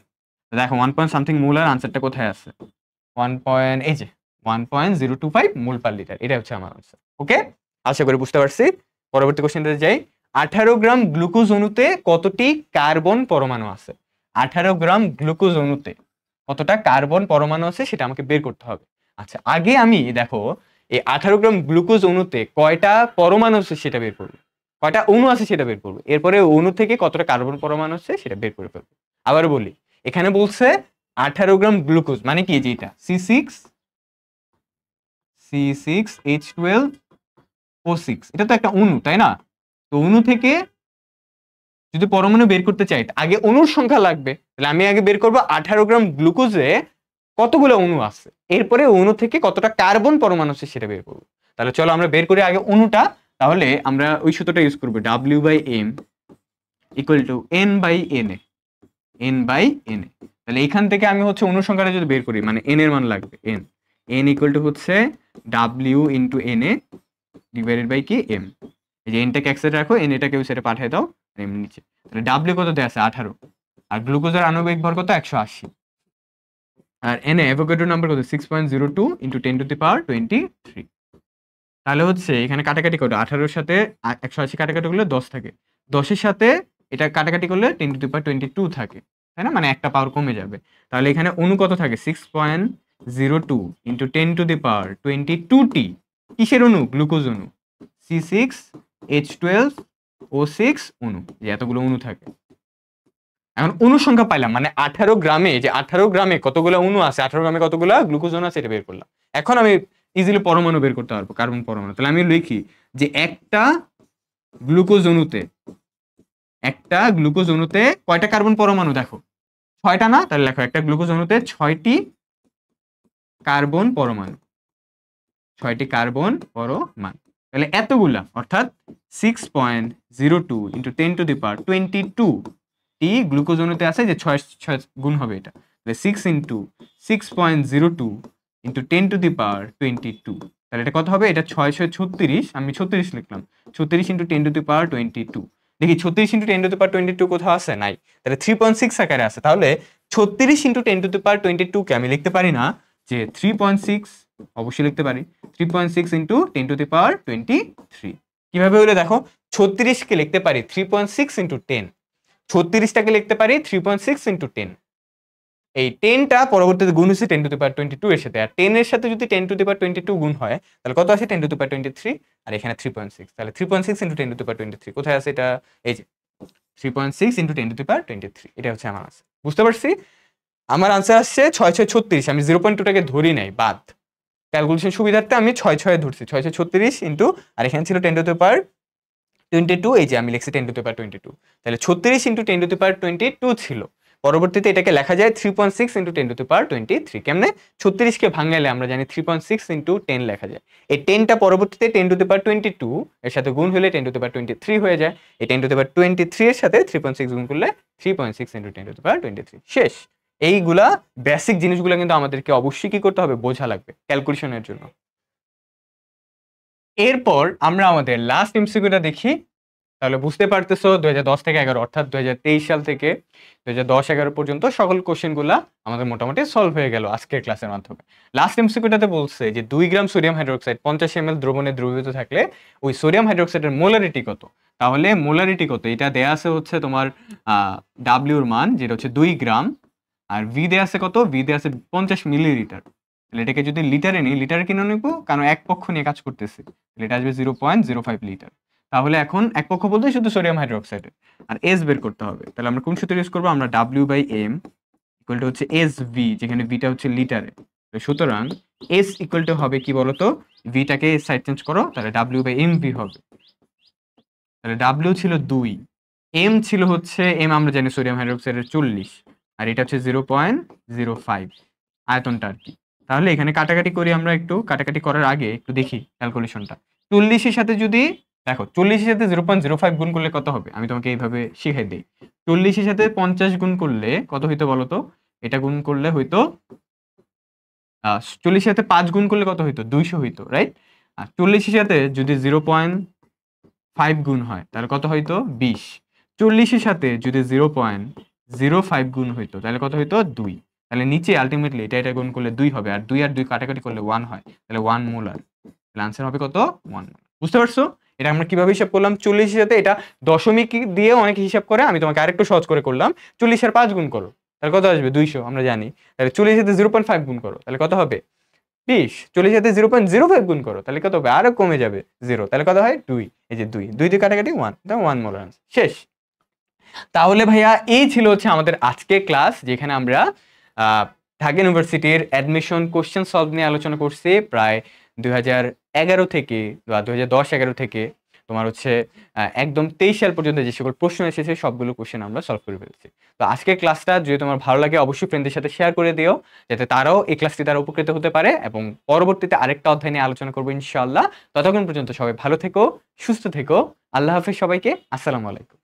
দেখো 1 পয়েন্ট সামথিং মোলার আনসারটা কোথায় আছে, 1 পয়েন্ট, এই যে 1.025 মোল পার লিটার, এটা হচ্ছে আমার আনসার। ওকে, আশা করি বুঝতে পারছি। পরবর্তী কোশ্চেনটাতে যাই। 18 গ্রাম গ্লুকোজ অণুতে কতটি কার্বন পরমাণু আছে? 18 গ্রাম গ্লুকোজ অণুতে কতটা কার্বন পরমাণু আছে সেটা আমাকে বের করতে হবে। আচ্ছা, আগে আমি দেখো এই 18 গ্রাম গ্লুকোজ অণুতে কয়টা পরমাণু আছে সেটা বের করবো, কয়টা অণু আছে সেটা বের করবো, এরপরে অণু থেকে কতটা কার্বন পরমাণু আছে সেটা বের করে ফেলবো। আবার বলি, এখানে বলছে 18 গ্রাম গ্লুকোজ মানে কি, যেটা C6H12O6, এটা তো একটা অণু, তাই না? তো অণু থেকে যদি পরমাণু বের করতে চাই আগে অণুর সংখ্যা লাগবে, তাহলে আমি আগে বের করবো 18 গ্রাম গ্লুকোজে কতগুলো অণু আছে, এরপরে অণু থেকে কতটা কার্বন পরমাণু আছে সেটা বের করবো। তাহলে চলো আমরা বের করি আগে অণুটা, তাহলে আমরা ওই সূত্রটা ইউজ করবো, W/M equal to N/Na, N/Na। তাহলে এখান থেকে আমি হচ্ছে অণু সংখ্যাটা যদি বের করি, মানে N এর মান লাগবে, N ইকুয়াল টু হচ্ছে W into Na divided by কি M। এই যে Nটাকে এক সাইডে রাখো, N এটাকে ওই সাইডে পাঠিয়ে দাও, এমনি নিচে। তাহলে W কত দেয়া আছে 18, আর গ্লুকোজের আণবিক ভর কত 180, আর Na অ্যাভোগাড্রো নাম্বার কত 6.02 ইন্টু 10 টু দি পাওয়ার 23। তাহলে হচ্ছে এখানে কাটাকাটি করো, 18 সাথে 180 কাটাকাটি করলে 10 থাকে, 10 এর সাথে এটা কাটাকাটি করলে 10 টু দি পাওয়ার 22 থাকে, তাই না? মানে একটা পাওয়ার কমে যাবে। তাহলে এখানে অণু কত থাকে 6.02 into 10 to the power 22t, কিসের অণু? গ্লুকোজ অণু, C6H12O6 অণু, যে এতগুলো অণু থাকে। এখন অণু সংখ্যা পাইলাম, মানে 18 গ্রামে, যে 18 গ্রামে কতগুলো অণু আছে, 18 গ্রামে কতগুলো গ্লুকোজ অণু আছে এটা বের করলাম। এখন আমি ইজিলি পরমাণু বের করতে পারবো, কার্বন পরমাণু। তাহলে আমি লিখি যে একটা গ্লুকোজ অণুতে কয়টা কার্বন পরমাণু, দেখো 6টা না, তাহলে লেখো একটা গ্লুকোজ অণুতে 6টি কার্বন পরমাণু, 6টি কার্বন পরমাণু। তাহলে এতগুলা, অর্থাৎ 6.02 into 10 to the power 22 T glucose অণুতে আছে, যে 6 গুণ হবে এটা, তাহলে 6 ইন্টু 6.02 ইন্টু 10 টু দি পাওয়ার 22, তাহলে এটা কত হবে, এটা 636, আমি 36 লিখলাম, 36 ইন্টু 10 টু দি পাওয়ার 22। দেখি 36 ইন্টু 10 টু দি পাওয়ার 22 কোথাও আছে, নাই, তাহলে 3.6 আকারে আছে। তাহলে 36 ইন্টু 10 টু দি পাওয়ার 22 কে আমি লিখতে পারি না যে 3.6, অবশ্যই লিখতে পারি 3.6 ইন্টু 10 টু দি পাওয়ার 23। কিভাবে হলে দেখো, 36 কে লিখতে পারি 3.6 ইন্টু 10, 36টাকে লিখতে পারি 3.6 ইন্টু 10, এই 10টা পরবর্তীতে গুণ হচ্ছে 10⁻22 এর সাথে, আর 10 এর সাথে যদি 10⁻22 গুণ হয় তাহলে কত আসে 10⁻23, আর এখানে 3.6, তাহলে 3.6 × 10⁻23 কোথায় আছে এটা, এই যে 3.6 × 10⁻23, এটা হচ্ছে আমার আনসার। বুঝতে পারছি? আমার আনসার আসছে 6 6 36, আমি 0.2টাকে ধরি নাই, বাদ, ক্যালকুলেশন সুবিধার্থে আমি 6 6 ধরছি, 6 6 36 ইন্টু, আর এখানে ছিল 10⁻22, এই যে আমি লিখছি 10⁻22, তাহলে 36 × 10⁻22 ছিল। পরবর্তীতে এটাকে লেখা যায় 3.6 × 10⁻23। কেমনে? 36কে ভাঙাইলে আমরা জানি 3.6 × 10 লেখা যায়। এই 10টা পরবর্তীতে 10⁻22 এর সাথে গুণ হলে 10⁻23 হয়ে যায়। এই 10⁻23 এর সাথে 3.6 গুণ করলে 3.6 × 10⁻23, শেষ। এইগুলা বেসিক জিনিসগুলো কিন্তু আমাদেরকে অবশ্যই কি করতে হবে, বোঝা লাগবে ক্যালকুলেশনের জন্য। এরপর আমরা আমাদের লাস্ট এমসিকিউটা দেখি। তাহলে বুঝতে পারতেছো 2010 থেকে 11 অর্থাৎ 2023 সাল থেকে 2010-11 পর্যন্ত সকল কোশ্চেনগুলা আমাদের মোটামুটি সলভ হয়ে গেল আজকের ক্লাসের মাধ্যমে। লাস্ট এমসিকিউটাতে বলছে যে 2 গ্রাম সোডিয়াম হাইড্রোক্সাইড 50 ml দ্রবণে দ্রবীভূত থাকলে ওই সোডিয়াম হাইড্রোক্সাইডের মোলারিটি কত। তাহলে মোলারিটি কত এটা দেয়া আছে হচ্ছে তোমার ডাব্লিউর মান যেটা হচ্ছে 2 গ্রাম, আর ভি দেয়া আছে কত, ভি দেয়া আছে 50 মিলিলিটার। তাহলে এটাকে যদি লিটারে নিই, লিটারে কিনে নেবো কারণ এক পক্ষ নিয়ে কাজ করতেছে, তাহলে এটা আসবে 0.05 লিটার। তাহলে এখন এক পক্ষ বলতে শুধু সোডিয়াম হাইড্রোক্সাইড, আর এস বের করতে হবে। তাহলে আমরা কোন সূত্র ইউজ করবো, আমরা W/M ইকুয়াল টু হচ্ছে SV, যেখানে ভিটা হচ্ছে লিটারে। সুতরাং এস ইকুয়াল টু হবে কি বলতো, ভিটাকে সাইড চেঞ্জ করো, তাহলে W/MV হবে। তাহলে W ছিল 2, M ছিল হচ্ছে, M আমরা জানি সোডিয়াম হাইড্রোক্সাইডের 40, আর এটা হচ্ছে 0.05 আয়তনটা আর কি। তাহলে এখানে কাটাকাটি করি আমরা, একটু কাটাকাটি করার আগে একটু দেখি ক্যালকুলেশনটা। 40 এর সাথে যদি দেখো 40 এর সাথে 0.05 গুণ করলে কত হবে, আমি তোমাকে এইভাবে শিখাই দিই। 40 এর সাথে 50 গুণ করলে কত হইতো বলো তো, এটা গুণ করলে হইতো 40 এর সাথে 5 গুণ করলে কত হইতো, 200 হইতো, রাইট। আর 40 এর সাথে যদি 0.5 গুণ হয় তাহলে কত হইতো, 20। 40 এর সাথে যদি 0.05 গুণ হইতো তাহলে কত হইতো, 2। তাহলে নিচে আলটিমেটলি এটা গুণ করলে 2 হবে, আর 2 আর 2 কাটাকাটি করলে 1 হয়, তাহলে 1 মোলার। তাহলে आंसर হবে কত, 1 মোলার। বুঝতে পারছো এটা আমরা কিভাবে হিসাব করলাম? 40 এর সাথে এটা দশমিক দিয়ে অনেকে হিসাব করে, আমি তোমাকে আরেকটু সহজ করে করলাম। 40 আর 5 গুণ করো তাহলে কত আসবে, 200 আমরা জানি। তাহলে 40 এর সাথে 0.5 গুণ করো তাহলে কত হবে, 20। 40 এর সাথে 0.05 গুণ করো তাহলে কত হবে, আরো কমে যাবে 0, তাহলে কত হয় 2। এই যে 2 2 দিয়ে কাটাকাটি 1, তাহলে 1 মোলার आंसर, শেষ। তাহলে ভাইয়া এই ছিল হচ্ছে আমাদের আজকে ক্লাস, যেখানে আমরা ঢাকা ইউনিভার্সিটির অ্যাডমিশন কোশ্চেন সলভ নিয়ে আলোচনা করছি। প্রায় 2011 থেকে বা 2010-11 থেকে তোমার হচ্ছে একদম 23 সাল পর্যন্ত যে সকল প্রশ্ন এসেছে সবগুলো কোশ্চেন আমরা সলভ করে ফেলছি। তো আজকের ক্লাসটা যদি তোমার ভালো লাগে অবশ্যই ফ্রেন্ডদের সাথে শেয়ার করে দিও, যাতে তারাও এই ক্লাসটি দ্বারা উপকৃত হতে পারে, এবং পরবর্তীতে আরেকটা অধ্যায় নিয়ে আলোচনা করবো ইনশাআল্লাহ। ততক্ষণ পর্যন্ত সবাই ভালো থেকো, সুস্থ থেকো। আল্লাহ হাফেজ সবাইকে, আসসালামু আলাইকুম।